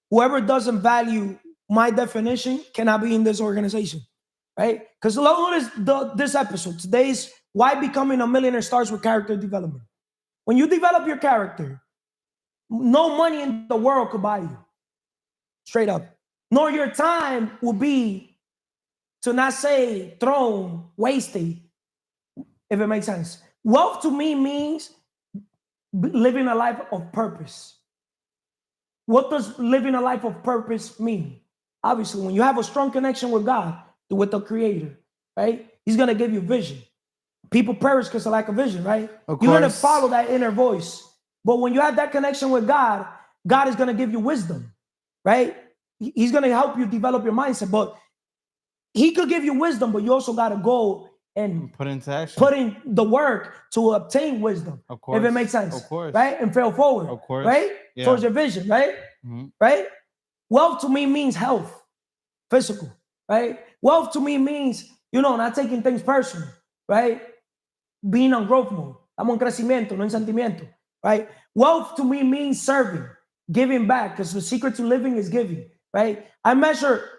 whoever doesn't value my definition cannot be in this organization, right? Because notice this episode. Today's why becoming a millionaire starts with character development. When you develop your character, no money in the world could buy you. Straight up. Nor your time will be, to not say thrown, wasted, if it makes sense. Wealth to me means living a life of purpose. What does living a life of purpose mean? Obviously, when you have a strong connection with God, with the Creator, right? He's going to give you vision. People perish because of lack of vision, right? Of You're going to course. follow that inner voice. But when you have that connection with God, God is going to give you wisdom, right? He's going to help you develop your mindset. But he could give you wisdom, but you also got to go and Put into action. put in the work to obtain wisdom. Of course. If it makes sense. Of course. Right? And fail forward. Of course. Right? Yeah. Towards your vision, right? Mhm. Right? Wealth to me means health, physical, right? Wealth to me means, not taking things personal, right? Being on growth mode. Estamos en crecimiento, no en sentimiento, right? Wealth to me means serving, giving back, because the secret to living is giving, right? I measure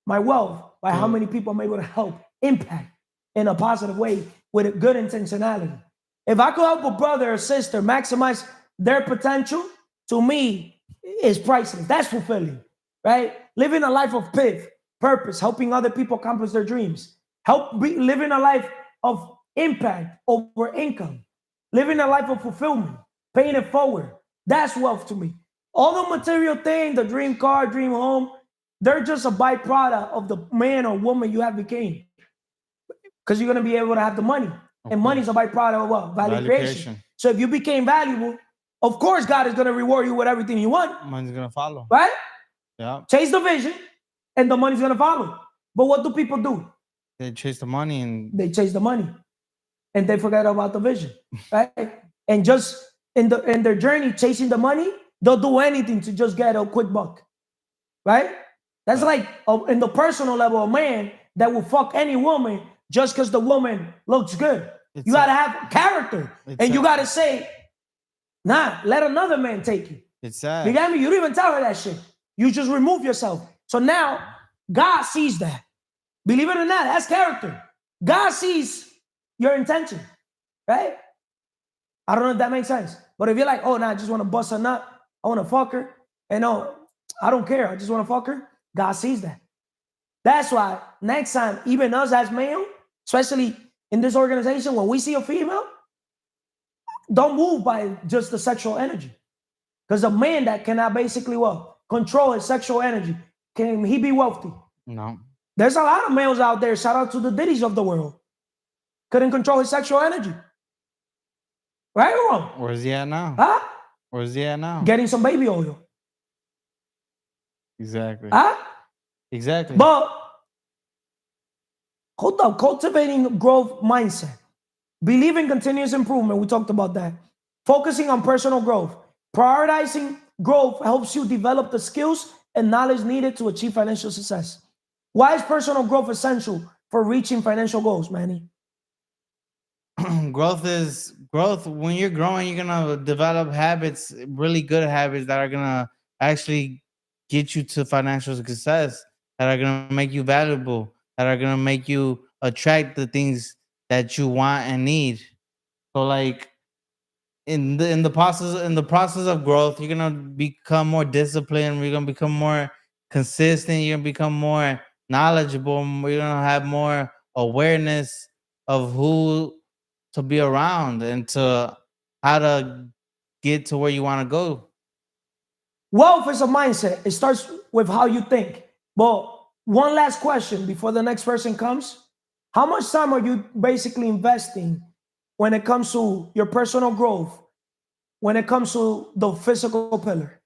my wealth by how many people I'm able to help, impact in a positive way with a good intentionality. If I could help a brother or sister maximize their potential, to me, is priceless. That's fulfilling, right? Living a life of purpose, helping other people accomplish their dreams, living a life of impact over income, living a life of fulfillment, paying it forward. That's wealth to me. All the material things, the dream car, dream home, they're just a byproduct of the man or woman you have became. Because you're going to be able to have the money. And money is a byproduct of what? Value creation. So if you became valuable, of course God is going to reward you with everything you want. Money's going to follow. Right? Yeah. Chase the vision and the money's going to follow. But what do people do? They chase the money and they chase the money. And they forget about the vision. Right? And just in their journey chasing the money, they'll do anything to just get a quick buck. Right? That's like in the personal level, a man that will fuck any woman just because the woman looks good. You got to have character. And you got to say, nah, let another man take you. It's sad. You got me? You don't even tell her that shit. You just remove yourself. So now God sees that. Believe it or not, that's character. God sees your intention, right? I don't know if that makes sense. But if you're like, oh, nah, I just want to bust a nut. I want to fuck her. And no, I don't care. I just want to fuck her. God sees that. That's why next time, even us as male, especially in this organization, when we see a female, don't move by just the sexual energy. Because a man that cannot basically control his sexual energy, can he be wealthy? No. There's a lot of males out there, shout out to the Diddy's of the world, couldn't control his sexual energy. Right or wrong? Where's he at now? Huh? Where's he at now? Getting some baby oil. Exactly. Huh? Exactly. But hold up, cultivating growth mindset. Believe in continuous improvement. We talked about that. Focusing on personal growth. Prioritizing growth helps you develop the skills and knowledge needed to achieve financial success. Why is personal growth essential for reaching financial goals, Manny? Growth is growth. When you're growing, you're gonna develop habits, really good habits that are gonna actually get you to financial success, that are gonna make you valuable, that are gonna make you attract the things that you want and need. So, like in the process of growth, you're gonna become more disciplined. You're gonna become more consistent. You're gonna become more knowledgeable. You're gonna have more awareness of who to be around and to how to get to where you want to go. Wealth is a mindset. It starts with how you think. But one last question before the next person comes. How much time are you basically investing when it comes to your personal growth, when it comes to the physical pillar?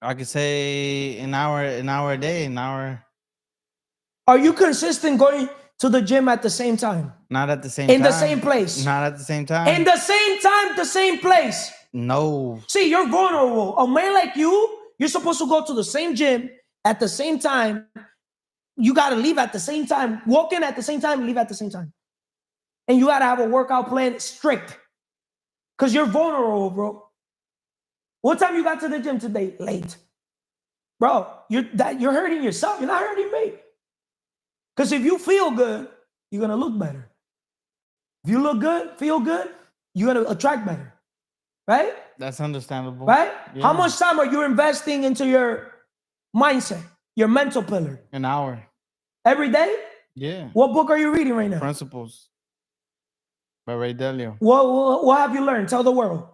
I could say an hour a day, an hour. Are you consistent going to the gym at the same time? Not at the same time. In the same place? Not at the same time. In the same time, the same place? No. See, you're vulnerable. A man like you, you're supposed to go to the same gym at the same time, you got to leave at the same time, walk in at the same time, leave at the same time. And you got to have a workout plan strict because you're vulnerable, bro. What time you got to the gym today? Late. Bro, you're hurting yourself. You're not hurting me. Because if you feel good, you're going to look better. If you look good, feel good, you're going to attract better. Right? That's understandable. Right? Yeah. How much time are you investing into your mindset, your mental pillar? An hour. Every day? Yeah. What book are you reading right now? Principles by Ray Dalio. What have you learned? Tell the world.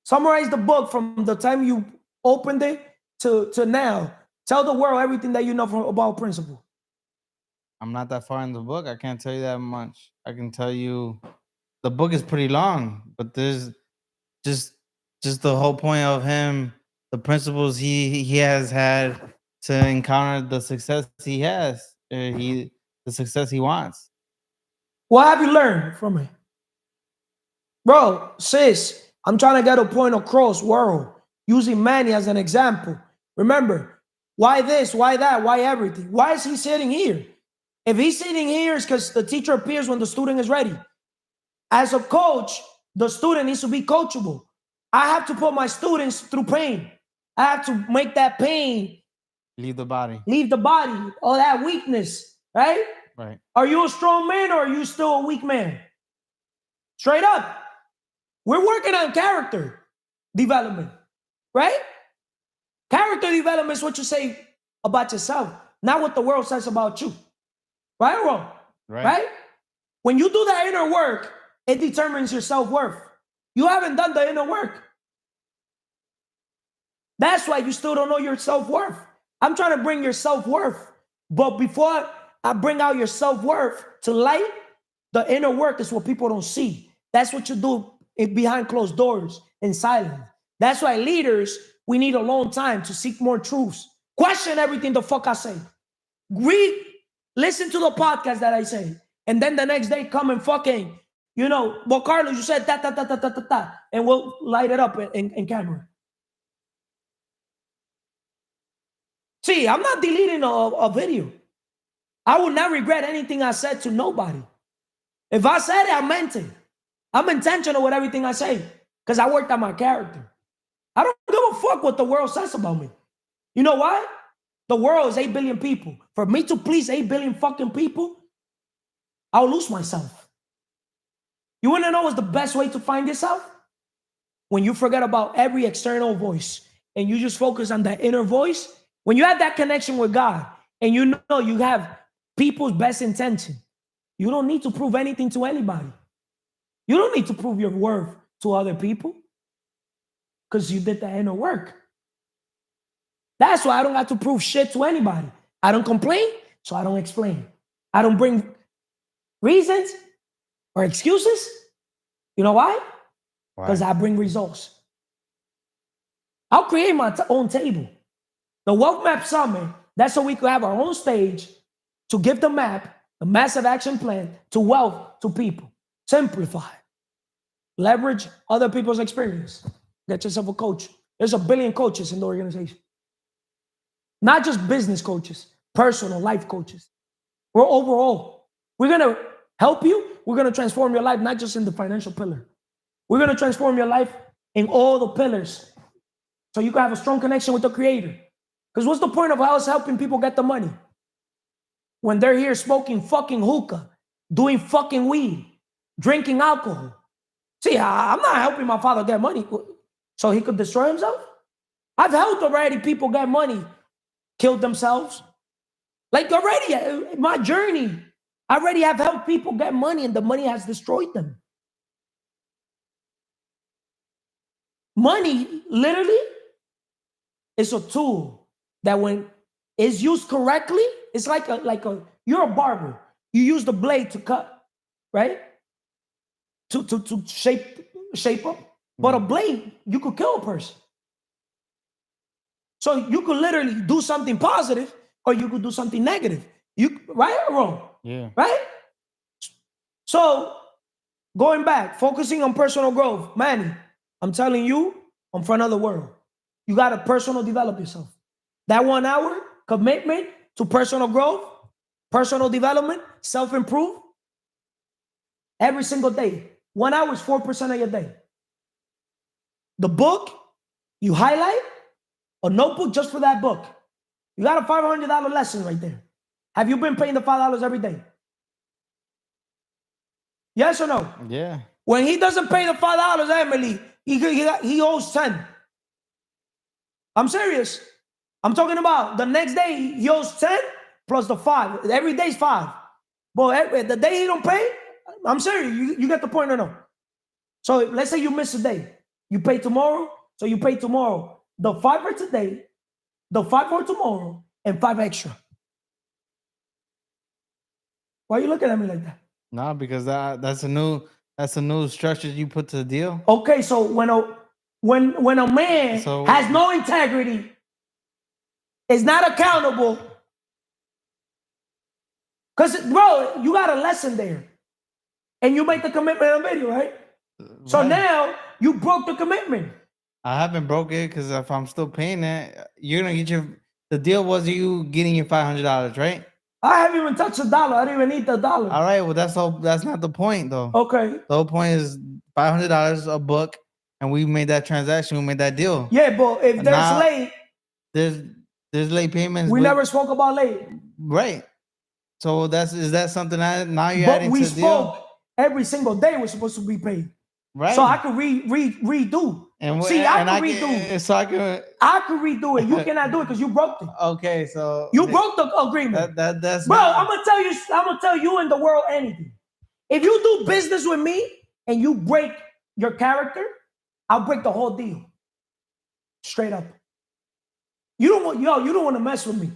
Summarize the book from the time you opened it to now. Tell the world everything that you know about Principles. I'm not that far in the book. I can't tell you that much. I can tell you the book is pretty long, but there's just the whole point of him, the principles he has had to encounter the success he has, the success he wants. What have you learned from it? Bro, sis, I'm trying to get a point across, world, using Manny as an example. Remember, why this, why that, why everything? Why is he sitting here? If he's sitting here, it's because the teacher appears when the student is ready. As a coach, the student needs to be coachable. I have to put my students through pain. I have to make that pain leave the body, all that weakness, right? Right. Are you a strong man or are you still a weak man? Straight up. We're working on character development, right? Character development is what you say about yourself, not what the world says about you. Right or wrong? Right? When you do that inner work, it determines your self-worth. You haven't done the inner work. That's why you still don't know your self-worth. I'm trying to bring your self-worth. But before I bring out your self-worth to light, the inner work is what people don't see. That's what you do behind closed doors in silence. That's why leaders, we need alone time to seek more truths. Question everything the fuck I say. Listen to the podcast that I say. And then the next day come and fucking, well, Carlos, you said that, and we'll light it up in camera. See, I'm not deleting a video. I will not regret anything I said to nobody. If I said it, I meant it. I'm intentional with everything I say because I worked on my character. I don't give a fuck what the world says about me. You know why? The world is 8 billion people. For me to please 8 billion fucking people, I'll lose myself. You want to know what's the best way to find yourself? When you forget about every external voice and you just focus on that inner voice. When you have that connection with God and you know you have people's best intention, you don't need to prove anything to anybody. You don't need to prove your worth to other people because you did the inner work. That's why I don't have to prove shit to anybody. I don't complain, so I don't explain. I don't bring reasons or excuses. You know why? Because I bring results. I'll create my own table. The Wealth Map Summit, that's so we could have our own stage to give the map, the massive action plan to wealth to people. Simplify. Leverage other people's experience. Get yourself a coach. There's 1 billion coaches in the organization. Not just business coaches, personal life coaches. We're overall. We're going to help you. We're going to transform your life, not just in the financial pillar. We're going to transform your life in all the pillars so you can have a strong connection with the Creator. Because what's the point of us helping people get the money when they're here smoking fucking hookah, doing fucking weed, drinking alcohol? See, I'm not helping my father get money so he could destroy himself. I've helped already people get money, killed themselves. Like already, my journey, I already have helped people get money and the money has destroyed them. Money, literally, is a tool that when it's used correctly, it's like you're a barber. You use the blade to cut, right? To shape up. But a blade, you could kill a person. So you could literally do something positive or you could do something negative. Right or wrong? Yeah. Right? So going back, focusing on personal growth. Manny, I'm telling you, in front of the world, you got to personal develop yourself. That 1 hour commitment to personal growth, personal development, self-improve, every single day. 1 hour is 4% of your day. The book, you highlight a notebook just for that book. You got a $500 lesson right there. Have you been paying the $5 every day? Yes or no? Yeah. When he doesn't pay the $5, Emily, he owes 10. I'm serious. I'm talking about the next day he owes 10 plus the 5. Every day's 5. But the day he don't pay, I'm serious. You get the point or no? So let's say you miss a day. You pay tomorrow, so you pay tomorrow. The 5 for today, the 5 for tomorrow, and 5 extra. Why are you looking at me like that? No, because that's a new structure you put to the deal. Okay, so when a man So- has no integrity, is not accountable, because bro, you got a lesson there, and you make the commitment on video, right? So Right. now you broke the commitment. I haven't broke it because if I'm still paying it, you're gonna get the deal was you getting your $500, right? I haven't even touched $1. I don't even need the $1. All right, well that's not the point though. Okay. The whole point is $500 a book, and we made that transaction, we made that deal. Yeah, but if there's Now- late, There's late payments. we but- never spoke about late. right. So is that something that now you're But adding we to the deal? spoke every single day we're supposed to be paid. Right. So I could redo. and See, I and can redo. So I can. I could redo it. You cannot do it because you broke it. Okay, so You broke the agreement. that's Bro, not- I'm gonna tell you in the world anything. If you do business with me and you break your character, I'll break the whole deal. Straight up. You don't want to mess with me.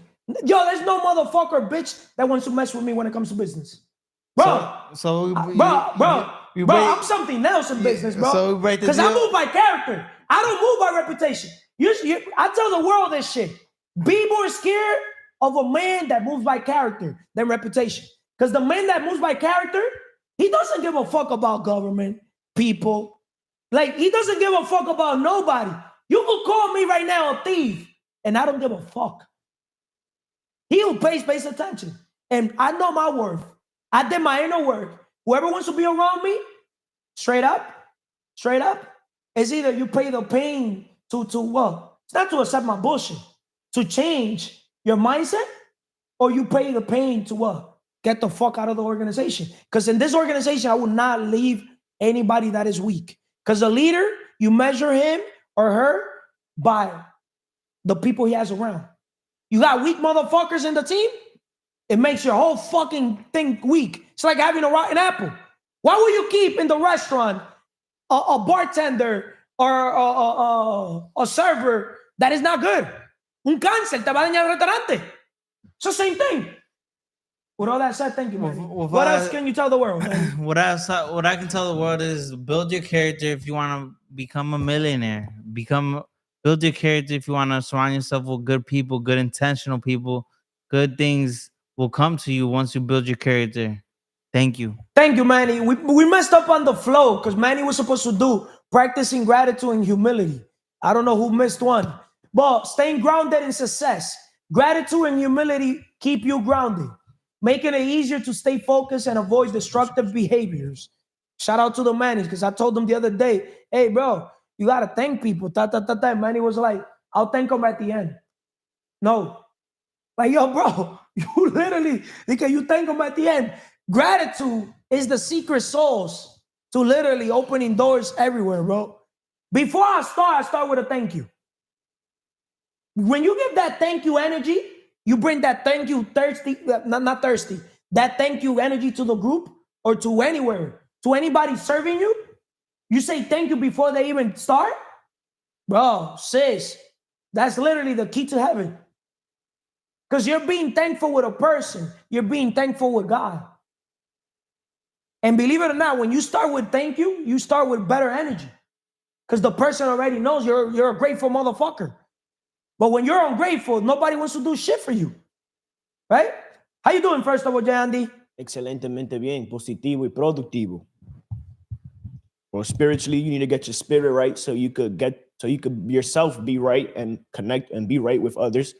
Yo, there's no motherfucker bitch that wants to mess with me when it comes to business. Bro, So you bro, break- I'm something else in business, bro. So we break the Because I deal. move by character. I don't move by reputation. I tell the world this shit. Be more scared of a man that moves by character than reputation. Because the man that moves by character, he doesn't give a fuck about government, people. Like, he doesn't give a fuck about nobody. You can call me right now a thief, and I don't give a fuck. He who pays attention. And I know my worth. I did my inner work. Whoever wants to be around me, straight up, it's either you pay the pain to what? It's not to accept my bullshit, to change your mindset, or you pay the pain to what? Get the fuck out of the organization. Because in this organization, I will not leave anybody that is weak. Because the leader, you measure him or her by the people he has around. You got weak motherfuckers in the team, it makes your whole fucking thing weak. It's like having a rotten apple. Why would you keep in the restaurant a bartender or a server that is not good? Un cáncer te va a dañar el restaurante. It's the same thing. With all that said, thank you, man. What else can you tell the world, man? What I can tell the world is build your character if you want to become a millionaire. Build your character if you want to surround yourself with good people, good intentional people. Good things will come to you once you build your character. Thank you. Thank you, Manny. We messed up on the flow because Manny was supposed to do practicing gratitude and humility. I don't know who missed one. But staying grounded in success. Gratitude and humility keep you grounded, making it easier to stay focused and avoid destructive behaviors. Shout out to the Manny because I told them the other day, hey, bro, you got to thank people. Manny was like, I'll thank them at the end. No. Like, yo, bro, you literally, because you thank them at the end. Gratitude is the secret sauce to literally opening doors everywhere, bro. Before I start with a thank you. When you give that thank you energy, you bring that thank you thirsty, not thirsty, that thank you energy to the group or to anywhere, to anybody serving you. You say thank you before they even start. Bro, sis, that's literally the key to heaven. Because you're being thankful with a person. You're being thankful with God. And believe it or not, when you start with thank you, you start with better energy. Because the person already knows you're a grateful motherfucker. But when you're ungrateful, nobody wants to do shit for you. Right? How you doing, first of all, Andy? Excelentemente bien, positivo y productivo. Well, spiritually, you need to get your spirit right so you could yourself be right and connect and be right with others.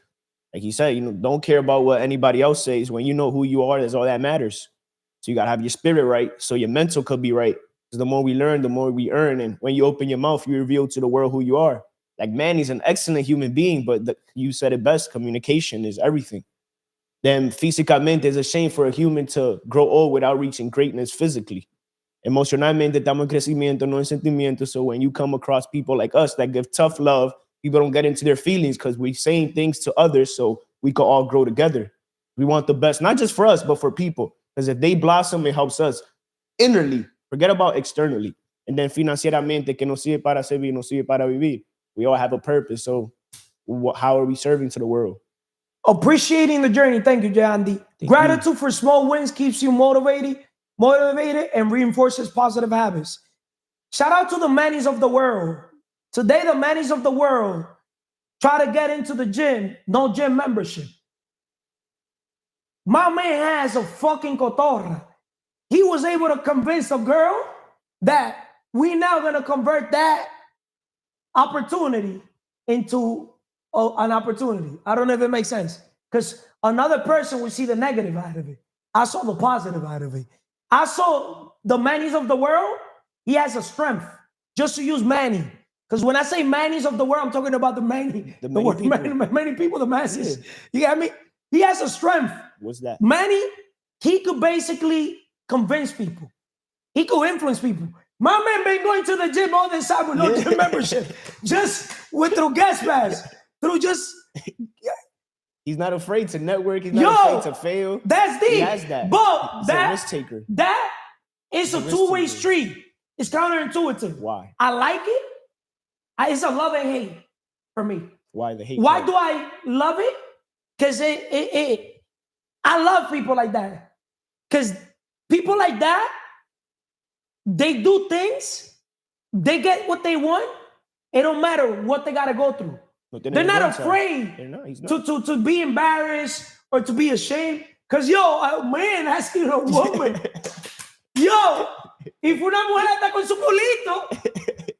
Like he said, don't care about what anybody else says. When you know who you are, that's all that matters. So you gotta have your spirit right, so your mental could be right. Because the more we learn, the more we earn. And when you open your mouth, you reveal to the world who you are. Like Manny's an excellent human being, but you said it best, communication is everything. Then físicamente, it's a shame for a human to grow old without reaching greatness physically. Emocionalmente, estamos en crecimiento, no en sentimiento. So when you come across people like us that give tough love, people don't get into their feelings because we're saying things to others so we can all grow together. We want the best, not just for us, but for people. Because if they blossom, it helps us innerly. Forget about externally. And then financieramente, que nos sirve para servir, nos sirve para vivir. We all have a purpose. So how are we serving to the world? Appreciating the journey. Thank you, Jandy. Gratitude for small wins keeps you motivated and reinforces positive habits. Shout out to the Mannies of the world. Today, the Mannies of the world try to get into the gym, no gym membership. My man has a fucking cotorra. He was able to convince a girl that we now going to convert that opportunity into an opportunity. I don't know if it makes sense. Because another person would see the negative out of it. I saw the positive out of it. I saw the Mannies of the world. He has a strength. Just to use Manny. Because when I say Mannies of the world, I'm talking about the many people, the masses. Yeah. You got me? He has a strength. What's that? Manny, he could basically convince people. He could influence people. My man been going to the gym all this time with no gym membership. Just through guest pass. Through just... He's not afraid to network. He's not afraid to fail. That's deep. He has that. But he's a risk taker. That is a two-way street. It's counterintuitive. Why? I like it. It's a love and hate for me. Why the hate? Why do I love it? Because I love people like that. Because people like that, they do things, they get what they want. It don't matter what they got to go through. They're not afraid to be embarrassed or to be ashamed. Because, a man asking a woman, if una mujer está con su culito,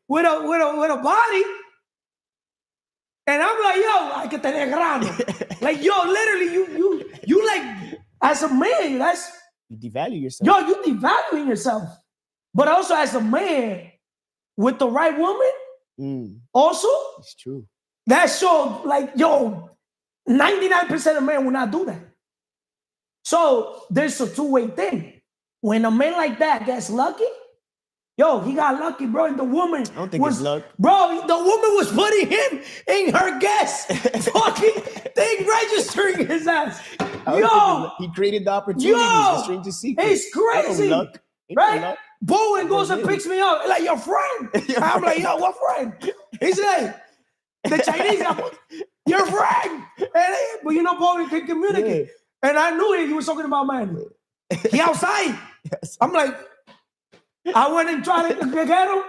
with a body, and I'm like, hay que tener grano. Like, literally, you like, as a man, you devalue yourself. You devaluing yourself. But also as a man with the right woman, also, it's true. That show, 99% of men will not do that. So there's a two-way thing. When a man like that gets lucky, he got lucky, bro. And the woman I don't think it's luck. Bro, the woman was putting him in her guest fucking thing, registering his ass. He created the opportunity. It's strange to see. It's crazy. Luck. Right? Luck. Bowen goes and picks me up. Like, your friend. I'm like, what friend? He's like, the Chinese, your friend. But Bowen can communicate. Yeah. And I knew he was talking about man. He outside. Yes. I'm like, I went and tried to get him.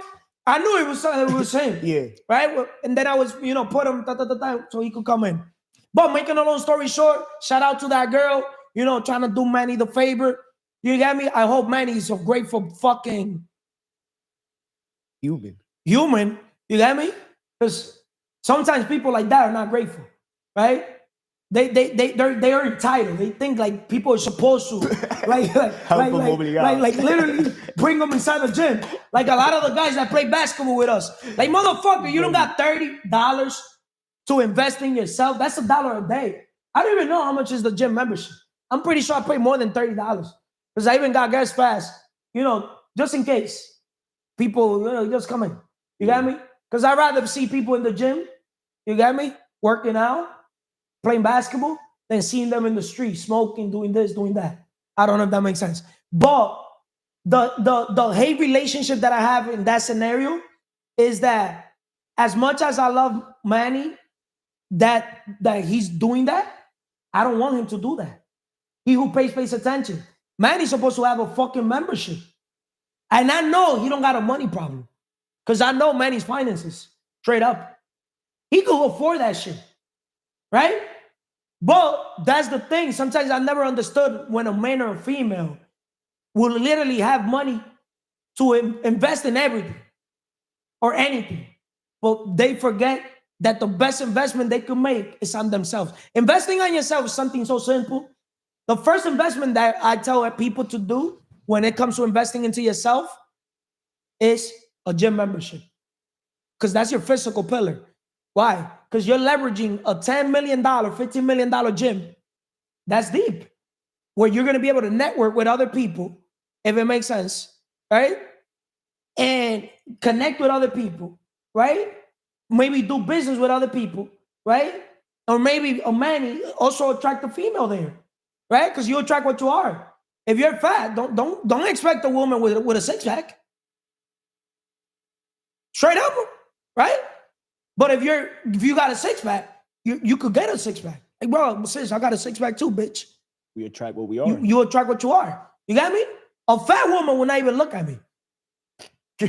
I knew it was him. Yeah. Right? And then I was, put him so he could come in. But making a long story short, shout out to that girl, trying to do Manny the favor. You get me? I hope Manny is a grateful fucking human. You get me? Because sometimes people like that are not grateful, right? They're entitled. They think like people are supposed to like literally bring them inside the gym. Like a lot of the guys that play basketball with us. Like, motherfucker, you don't got $30 to invest in yourself. That's $1 a day. I don't even know how much is the gym membership. I'm pretty sure I pay more than $30. Because I even got guest pass, just in case people, just come in. You got me? Because I'd rather see people in the gym, you got me, working out, playing basketball, than seeing them in the street, smoking, doing this, doing that. I don't know if that makes sense. But the hate relationship that I have in that scenario is that as much as I love Manny, that he's doing that, I don't want him to do that. He who pays attention. Manny's supposed to have a fucking membership. And I know he don't got a money problem. Because I know Manny's finances. Straight up. He could afford that shit. Right? But that's the thing. Sometimes I never understood when a man or a female will literally have money to invest in everything. Or anything. But they forget that the best investment they can make is on themselves. Investing on yourself is something so simple. The first investment that I tell people to do when it comes to investing into yourself is a gym membership. Because that's your physical pillar. Why? Because you're leveraging a $10 million, $15 million gym. That's deep. Where you're going to be able to network with other people, if it makes sense, right? And connect with other people, right? Maybe do business with other people, right? Or maybe a man also attract a female there, right? Because you attract what you are. If you're fat, don't expect a woman with a six-pack. Straight up, right? But if you got a six-pack, you could get a six-pack. Like, bro, sis, I got a six-pack too, bitch. We attract what we are. You attract what you are. You got me? A fat woman will not even look at me.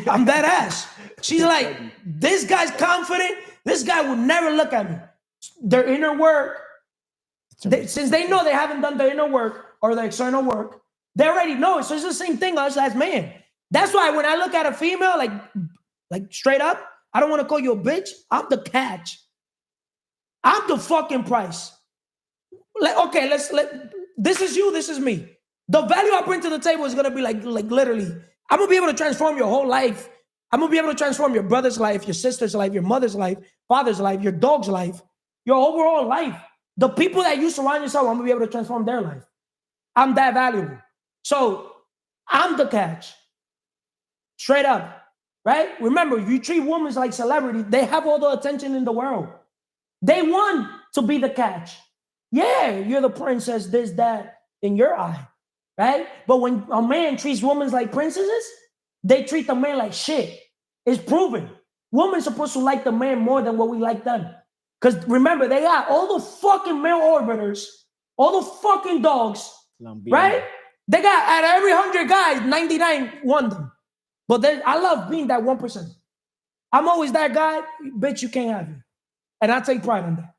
I'm that ass. She's like, this guy's confident. This guy will never look at me. Their inner work, since they know they haven't done their inner work or their external work, they already know it. So it's the same thing us as men. That's why when I look at a female, like straight up, I don't want to call you a bitch. I'm the catch. I'm the fucking price. Okay, this is you, this is me. The value I bring to the table is gonna be like literally, I'm gonna be able to transform your whole life. I'm gonna be able to transform your brother's life, your sister's life, your mother's life, father's life, your dog's life, your overall life. The people that you surround yourself, I'm gonna be able to transform their life. I'm that valuable. So I'm the catch. Straight up, right? Remember, if you treat women like celebrities, they have all the attention in the world. They want to be the catch. Yeah, you're the princess, this, that, in your eye, right? But when a man treats women like princesses, they treat the man like shit. It's proven. Women supposed to like the man more than what we like them. Because remember, they got all the fucking male orbiters, all the fucking dogs, right? They got, out of every 100 guys, 99 want them. But I love being that 1%. I'm always that guy, bitch, you can't have it. And I take pride in that.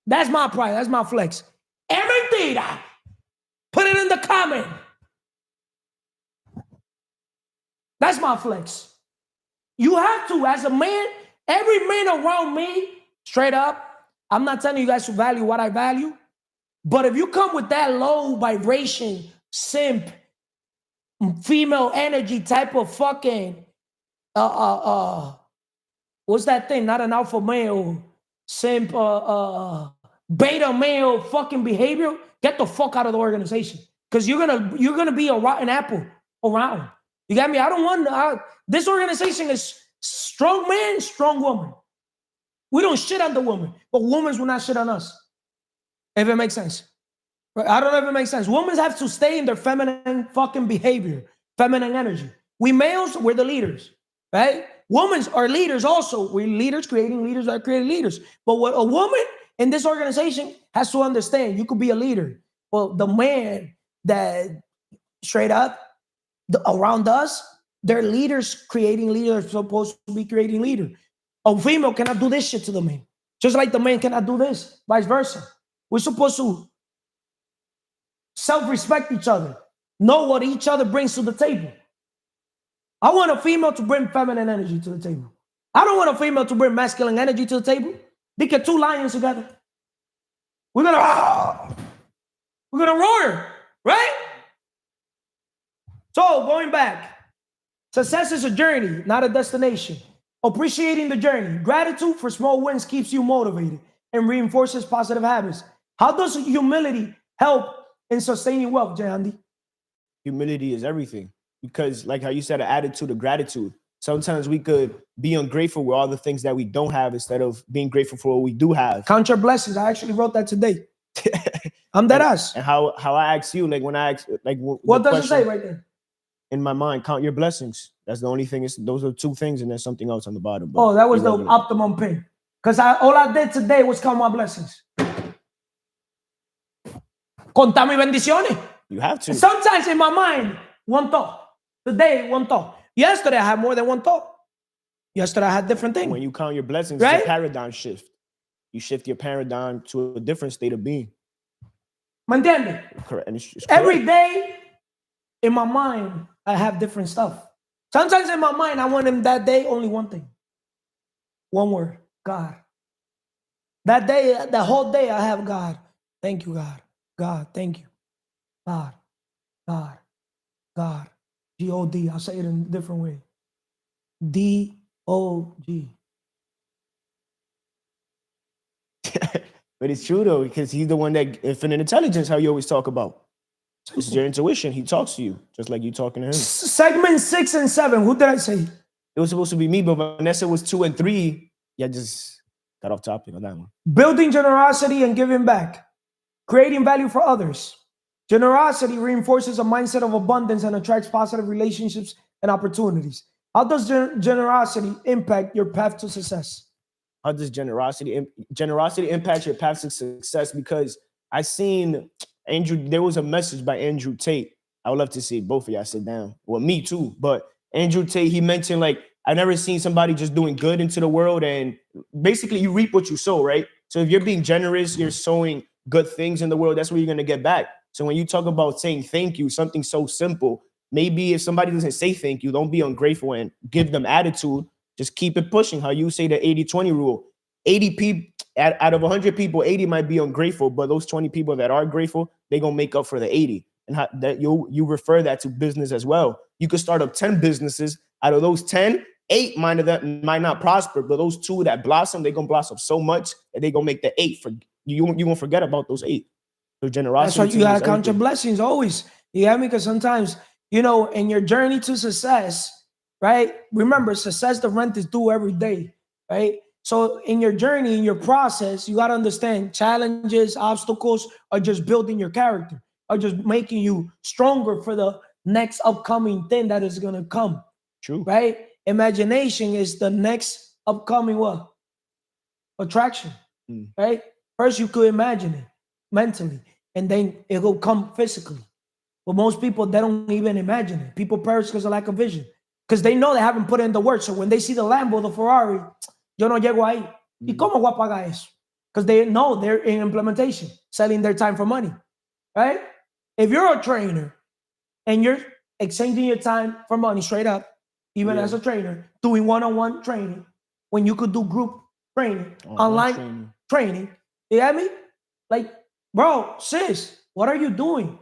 That's my pride. That's my flex. Es mentira. Put it in the comment. That's my flex. You have to, as a man, every man around me, straight up, I'm not telling you guys to value what I value, but if you come with that low vibration, simp, female energy type of fucking, what's that thing? Not an alpha male, simp, beta male fucking behavior, get the fuck out of the organization. Because you're gonna be a rotten apple around. You got me? I don't want this organization is strong man, strong woman. We don't shit on the woman, but women will not shit on us. If it makes sense. I don't know if it makes sense. Women have to stay in their feminine fucking behavior, feminine energy. We males, we're the leaders, right? Women are leaders also. We're leaders creating leaders that create leaders. But what a woman in this organization has to understand, you could be a leader. Well, the man that straight up around us, they're leaders creating leaders, supposed to be creating leaders. A female cannot do this shit to the man. Just like the man cannot do this, vice versa. We're supposed to self-respect each other, know what each other brings to the table. I want a female to bring feminine energy to the table. I don't want a female to bring masculine energy to the table. They get two lions together. We're gonna roar, right? So going back, success is a journey, not a destination. Appreciating the journey. Gratitude for small wins keeps you motivated and reinforces positive habits. How does humility help in sustaining wealth, Jay Andy? Humility is everything. Because like how you said, an attitude of gratitude. Sometimes we could be ungrateful with all the things that we don't have instead of being grateful for what we do have. Count your blessings. I actually wrote that today. I'm that ass. And how I ask you, like when I ask, like what does it say right there? In my mind, count your blessings. That's the only thing. Those are two things, and there's something else on the bottom. Oh, that was the optimum pin. Because all I did today was count my blessings. Contar mis bendiciones. You have to. Sometimes in my mind, one thought. Today, one thought. Yesterday, I had more than one thought. Yesterday, I had different things. When you count your blessings, right? It's a paradigm shift. You shift your paradigm to a different state of being. ¿Me entiendes? Correct. And it's every day in my mind, I have different stuff. Sometimes in my mind, I want him that day only one thing. One word, God. That day, the whole day, I have God. Thank you, God. God, thank you. God, God, God. G-O-D. I'll say it in a different way. D-O-G. But it's true though, because he's the one that infinite intelligence, how you always talk about. This is your intuition. He talks to you, just like you talking to him. Segment 6 and 7. Who did I say? It was supposed to be me, but Vanessa was 2 and 3. Yeah, just got off topic on that one. Building generosity and giving back. Creating value for others. Generosity reinforces a mindset of abundance and attracts positive relationships and opportunities. How does generosity impact your path to success? How does generosity impact your path to success? Because I seen Andrew, there was a message by Andrew Tate. I would love to see both of y'all sit down. Well, me too, but Andrew Tate, he mentioned like, I never seen somebody just doing good into the world, and basically you reap what you sow, right? So if you're being generous, you're sowing good things in the world, that's where you're gonna get back. So when you talk about saying thank you, something so simple, maybe if somebody doesn't say thank you, don't be ungrateful and give them attitude. Just keep it pushing. How you say the 80-20 rule. 80 people out of 100 people, 80 might be ungrateful, but those 20 people that are grateful, they're gonna make up for the 80. And how, that you refer that to business as well. You could start up 10 businesses. Out of those 10, 8 might not prosper, but those 2 that blossom, they're gonna blossom so much that they're gonna make the 8 for you won't forget about those 8. So generosity. That's why you gotta count your blessings always. You have me? Because sometimes, in your journey to success, right? Remember, success, the rent is due every day, right? So in your journey, in your process, you gotta understand challenges, obstacles are just building your character, are just making you stronger for the next upcoming thing that is gonna come. True. Right? Imagination is the next upcoming what? Attraction. Right? First, you could imagine it mentally, and then it will come physically. But most people, they don't even imagine it. People perish because of lack of vision, because they know they haven't put in the work. So when they see the Lambo, the Ferrari, yo no llego ahí. ¿Y cómo voy a pagar eso? Because they know they're in implementation, selling their time for money. Right? If you're a trainer and you're exchanging your time for money straight up, even as a trainer, doing one-on-one training, when you could do group training, online training, you get me? Like, bro, sis, what are you doing?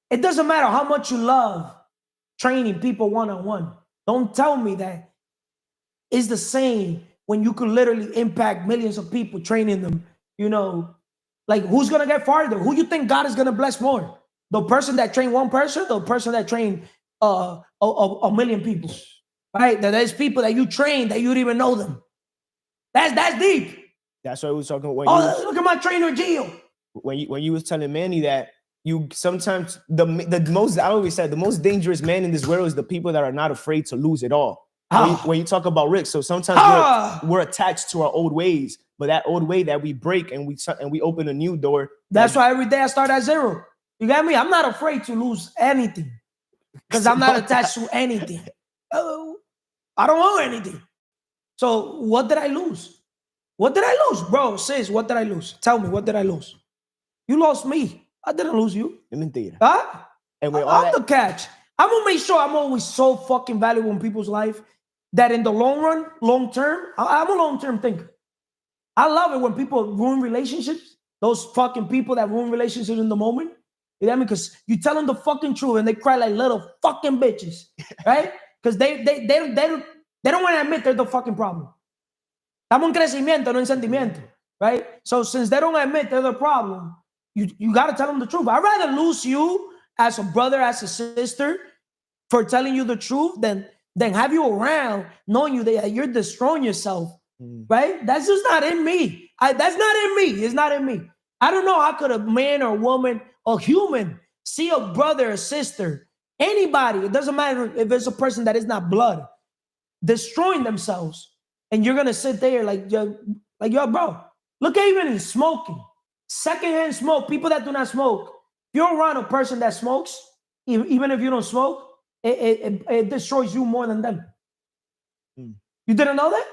It doesn't matter how much you love training people one-on-one. Don't tell me that it's the same when you could literally impact millions of people training them. Like, who's gonna get farther? Who you think God is gonna bless more? The person that trained one person, the person that trained a million people, right? There's people that you train that you don't even know them. That's deep. That's what I was talking about. Look at my trainer Gio. When you was telling Manny that you sometimes the most, I always said the most dangerous man in this world is the people that are not afraid to lose it all. When you talk about Rick, so sometimes we're attached to our old ways, but that old way that we break and we open a new door. That's why every day I start at 0. You got me? I'm not afraid to lose anything because I'm not attached to anything. I don't own anything. So what did I lose? What did I lose? Bro, sis, what did I lose? Tell me, what did I lose? You lost me. I didn't lose you. Mentira. Huh? And I'm the catch. I'm going to make sure I'm always so fucking valuable in people's life that in the long run, long term, I'm a long-term thinker. I love it when people ruin relationships. Those fucking people that ruin relationships in the moment. You know what I mean? Because you tell them the fucking truth and they cry like little fucking bitches, right? Because they don't want to admit they're the fucking problem. Estamos en crecimiento, no en sentimiento, right? So since they don't admit they're the problem, you got to tell them the truth. I'd rather lose you as a brother, as a sister, for telling you the truth than have you around knowing you that you're destroying yourself, right? That's just not in me. That's not in me. It's not in me. I don't know how could a man or a woman or human see a brother or sister, anybody, it doesn't matter if it's a person that is not blood, destroying themselves, and you're gonna sit there like yo, bro. Look at even in smoking, secondhand smoke. People that do not smoke, if you're around a person that smokes, even if you don't smoke, it destroys you more than them. You didn't know that?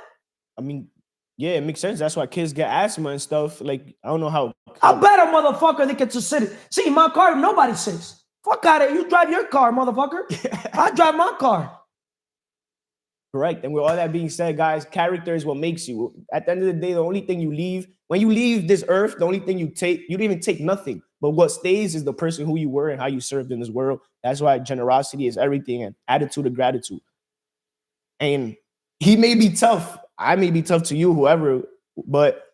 I mean, yeah, it makes sense. That's why kids get asthma and stuff. Like, I don't know how. I bet a motherfucker they get to sit. See, my car, nobody sits. Fuck out of it. You drive your car, motherfucker. I drive my car. Correct. And with all that being said, guys, character is what makes you. At the end of the day, the only thing you leave, when you leave this earth, the only thing you take, you don't even take nothing. But what stays is the person who you were and how you served in this world. That's why generosity is everything, and attitude of gratitude. And he may be tough. I may be tough to you, whoever. But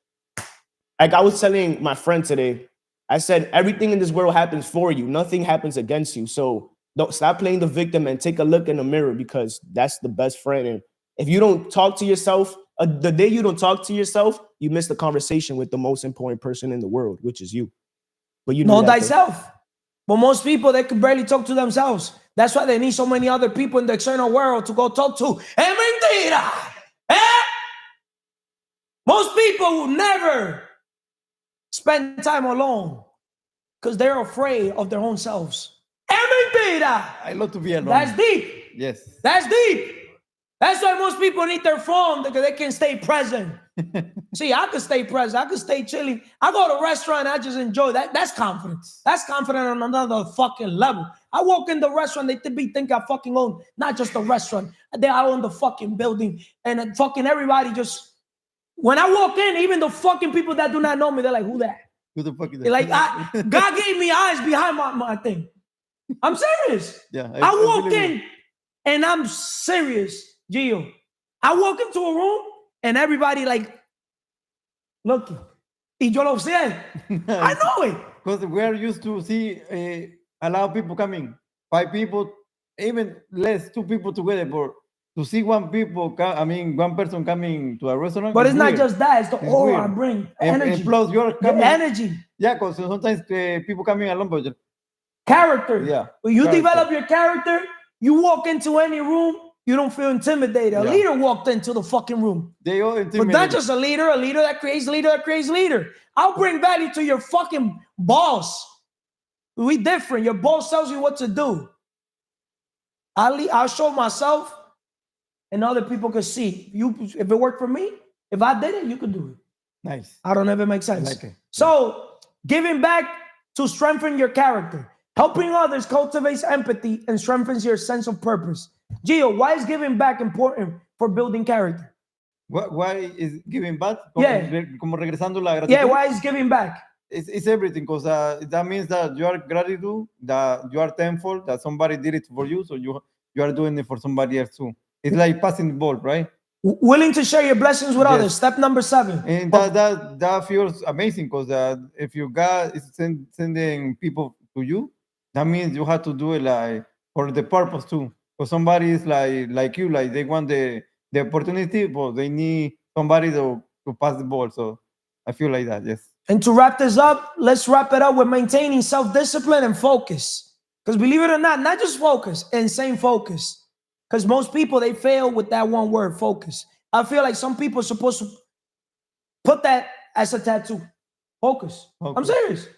like I was telling my friend today, I said, everything in this world happens for you. Nothing happens against you. So don't stop playing the victim and take a look in the mirror, because that's the best friend. And if you don't talk to yourself, the day you don't talk to yourself, you miss the conversation with the most important person in the world, which is you. But you Know that, thyself. But most people, they can barely talk to themselves. That's why they need so many other people in the external world to go talk to. Es mentira. Eh? Most people will never spend time alone because they're afraid of their own selves. Es mentira. I love to be alone. That's deep. Yes. That's deep. That's why most people need their phone, because they can stay present. See, I can stay present. I can stay chilling. I go to a restaurant, I just enjoy that. That's confidence. That's confidence on another fucking level. I walk in the restaurant, they think I fucking own not just the restaurant. I own the fucking building. And then fucking everybody just, when I walk in, even the fucking people that do not know me, they're like, who that? Who the fuck is They're that? like, God gave me eyes behind my thing. I'm serious. Yeah. I walk believe in and I'm serious, Gio. I walk into a room and everybody like looking. Y yo lo sé. I know it. Because we are used to see a lot of people coming. 5 people, even less, 2 people together. But to see one person coming to a restaurant. But it's not weird. just that. It's the It's aura I weird. bring. And Energy. plus, you're The coming. energy. Yeah, because sometimes people coming alone, but Character. Yeah, When you character. develop your character, you walk into any room, you don't feel intimidated. A Yeah. leader walked into the fucking room. they all But intimidate. not just a leader that creates leader. I'll bring value to your fucking boss. We different. Your boss tells you what to do. I'll show myself, and other people can see. If it worked for me, if I did it, you could do it. Nice. I don't know if it makes sense. I like it. So, giving back to strengthen your character. Helping others cultivates empathy and strengthens your sense of purpose. Gio, why is giving back important for building character? Why is giving back? Yeah. Como regresando la gratitud. Yeah, why is giving back? It's everything, because that means that you are gratitude, that you are thankful that somebody did it for you, so you are doing it for somebody else too. It's like passing the ball, right? Willing to share your blessings with Yes. others. Step number 7. And that feels amazing, because if your God is sending people to you, that means you have to do it like for the purpose too. Because somebody is like you, like they want the opportunity, but they need somebody to pass the ball. So I feel like that, yes. And to wrap this up, let's wrap it up with maintaining self-discipline and focus. Because believe it or not just focus, insane focus. Because most people, they fail with that one word, focus. I feel like some people are supposed to put that as a tattoo. Focus. I'm serious.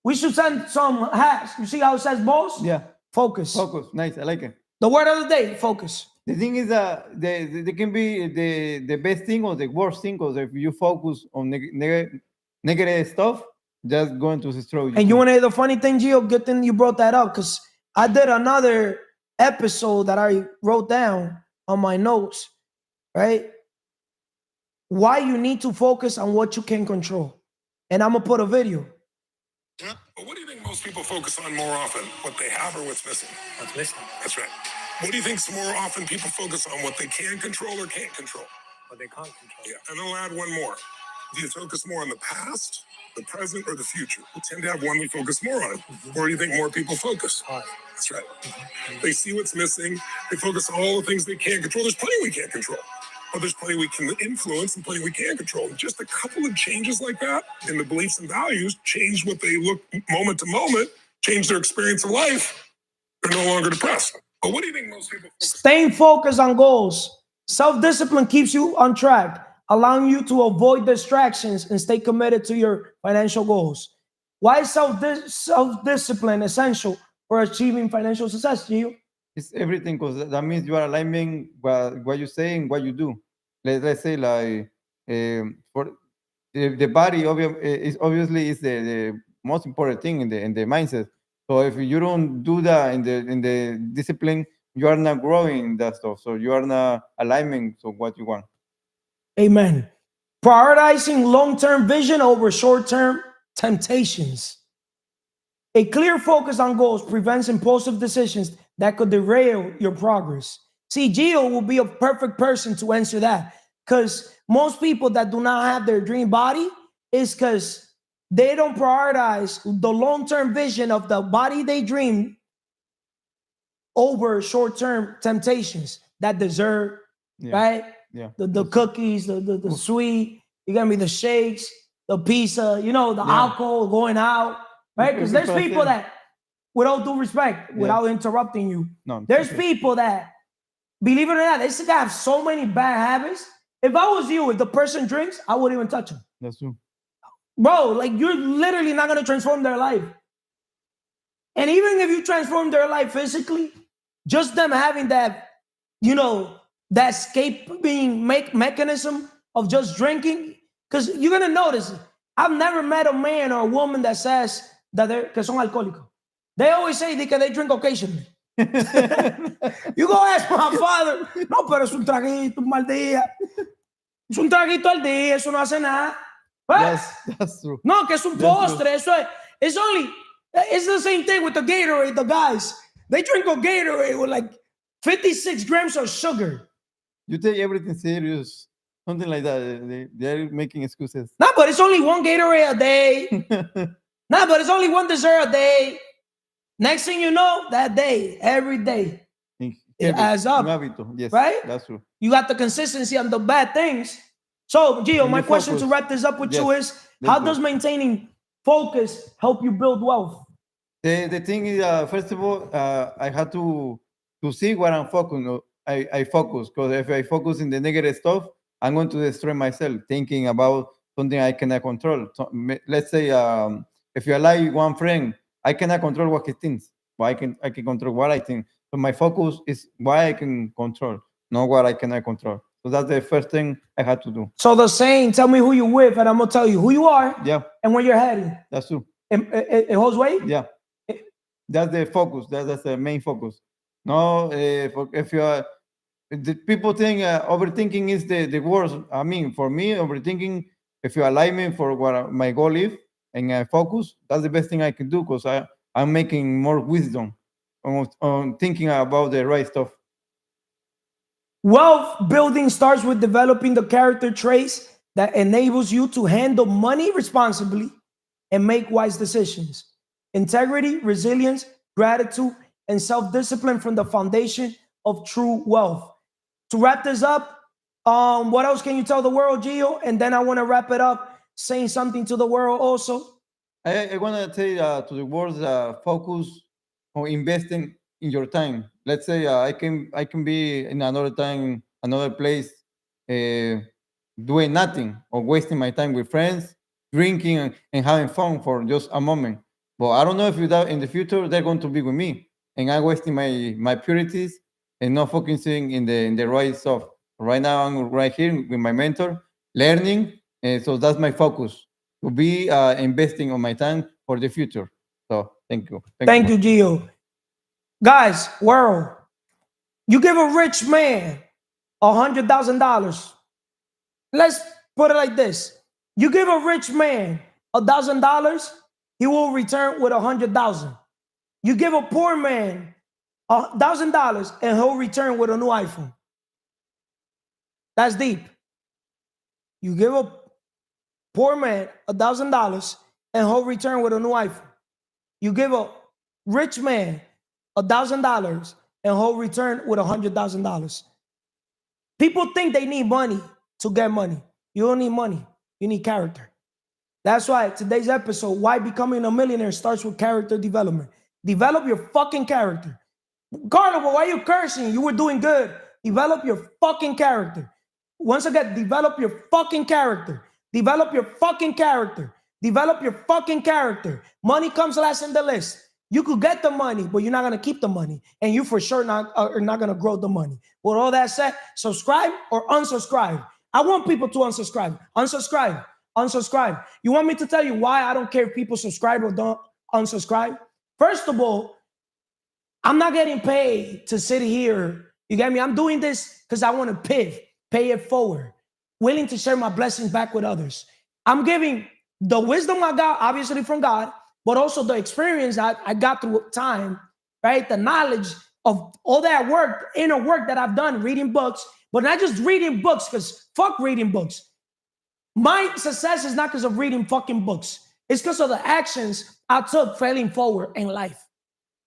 We should send some hats. You see how it says boss? Yeah. Focus. Focus. Nice. I like it. The word of the day, focus. The thing is that they can be the best thing or the worst thing, because if you focus on negative stuff, that's going to destroy you. And you want to hear the funny thing, Gio? Good thing you brought that up, because I did another episode that I wrote down on my notes, right? Why you need to focus on what you can control. And I'm going to put a video. But what do you think most people focus on more often? What they have or what's missing? What's missing. That's right. What do you think more often people focus on? What they can control or can't control? What they can't control. Yeah, and I'll add one more. Do you focus more on the past, the present, or the future? We tend to have one we focus more on. Where do you think more people focus? That's right. They see what's missing. They focus on all the things they can't control. There's plenty we can't control. But there's plenty we can influence and plenty we can control. Just a couple of changes like that in the beliefs and values change what they look moment to moment, change their experience of life. They're no longer depressed. But what do you think most people focus on? Staying focused on goals. Self-discipline keeps you on track, allowing you to avoid distractions and stay committed to your financial goals. Why is self-discipline essential for achieving financial success, Gio? It's everything, because that means you are aligning what you say and what you do. Let's say like for the body, obviously is the most important thing in the mindset. So if you don't do that in the discipline, you are not growing that stuff. So you are not aligning to what you want. Amen. Prioritizing long-term vision over short-term temptations. A clear focus on goals prevents impulsive decisions that could derail your progress. See, Gio will be a perfect person to answer that, because most people that do not have their dream body is because they don't prioritize the long-term vision of the body they dream over short-term temptations that dessert, Yeah. right? Yeah. The cookies, the sweet, you got me the shakes, the pizza, you know, the Yeah. alcohol, going out, right? Because there's people that, with all due respect, without interrupting you, No, there's okay. people that, believe it or not, they still have so many bad habits. If I was you, if the person drinks, I wouldn't even touch them. That's true. Bro, like you're literally not gonna transform their life. And even if you transform their life physically, just them having that, you know, that escaping mechanism of just drinking, because you're gonna notice, I've never met a man or a woman that says that they're que son alcohólicos. They always say that they drink occasionally. You go ask my father, no, pero es un traguito, un mal día. Es un traguito al día, eso no hace nada. That's true. No, que es un That's postre, eso es, it's the same thing with the Gatorade, the guys. They drink a Gatorade with like 56 grams of sugar. You take everything serious, something like that. They're making excuses. No, but it's only one Gatorade a day. No, but it's only one dessert a day. Next thing you know, that day, every day, it adds up. Yes, right? That's true. You got the consistency on the bad things. So, Gio, And my you question to focus. wrap this up with Yes, you is, let's how do does it. maintaining focus help you build wealth? The thing is, first of all, I had to see what I'm focusing on. I focus, because if I focus in the negative stuff, I'm going to destroy myself thinking about something I cannot control. So, let's say if you like one friend, I cannot control what he thinks, but I can control what I think. So my focus is what I can control, not what I cannot control. So that's the first thing I had to do. So the saying, tell me who you with, and I'm gonna tell you who you are Yeah, and where you're heading. that's true. It holds weight? Yeah, that's the focus. That's the main focus. No, if you are, the people think overthinking is the worst. I mean, for me, overthinking, if you align me for what my goal is and I focus, that's the best thing I can do, because I'm making more wisdom on thinking about the right stuff. Wealth building starts with developing the character traits that enables you to handle money responsibly and make wise decisions. Integrity, resilience, gratitude, and self-discipline from the foundation of true wealth. To wrap this up, what else can you tell the world, Gio? And then I want to wrap it up saying something to the world also. I want to tell to the world, focus on investing in your time. Let's say I can be in another time, another place, doing nothing or wasting my time with friends, drinking and having fun for just a moment. But I don't know if in the future they're going to be with me, and I'm wasting my purities and not focusing in the right stuff. Right now, I'm right here with my mentor, learning, and so that's my focus, to be investing on my time for the future. So thank you. Thank you, Gio. Guys, world, you give a rich man $100,000. Let's put it like this. You give a rich man $1,000, he will return with 100,000. You give a poor man $1,000 and he'll return with a new iPhone. That's deep. You give a poor man $1,000 and he'll return with a new iPhone. You give a rich man $1,000 and he'll return with $100,000. People think they need money to get money. You don't need money. You need character. That's why today's episode, why becoming a millionaire, starts with character development. Develop your fucking character. Carnival, why are you cursing? You were doing good. Develop your fucking character. Once again, develop your fucking character. Develop your fucking character. Develop your fucking character. Money comes last in the list. You could get the money, but you're not going to keep the money. And you for sure are not going to grow the money. With all that said, subscribe or unsubscribe. I want people to unsubscribe. Unsubscribe. Unsubscribe. You want me to tell you why I don't care if people subscribe or don't unsubscribe? First of all, I'm not getting paid to sit here. You get me? I'm doing this because I want to pay it forward, willing to share my blessings back with others. I'm giving the wisdom I got, obviously from God, but also the experience I got through time, right? The knowledge of all that work, inner work that I've done, reading books, but not just reading books, because fuck reading books. My success is not because of reading fucking books. It's because of the actions I took failing forward in life.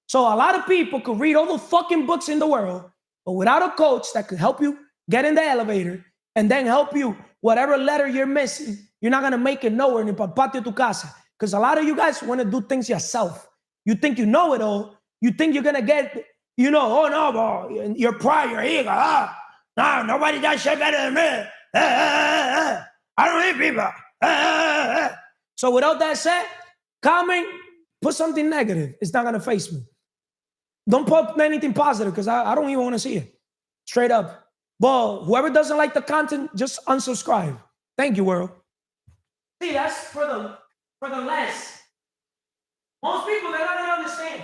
So a lot of people could read all the fucking books in the world, but without a coach that could help you get in the elevator and then help you, whatever letter you're missing, you're not going to make it nowhere in el patio de tu casa. Because a lot of you guys want to do things yourself. You think you know it all. You think you're going to get, you know, oh no, bro, your pride, your ego. No, nobody does shit better than me. I don't hate people. So without that said, comment, put something negative. It's not going to face me. Don't put anything positive because I don't even want to see it. Straight up. But whoever doesn't like the content, just unsubscribe. Thank you, world. See, that's for the less. Most people, they're not going to understand.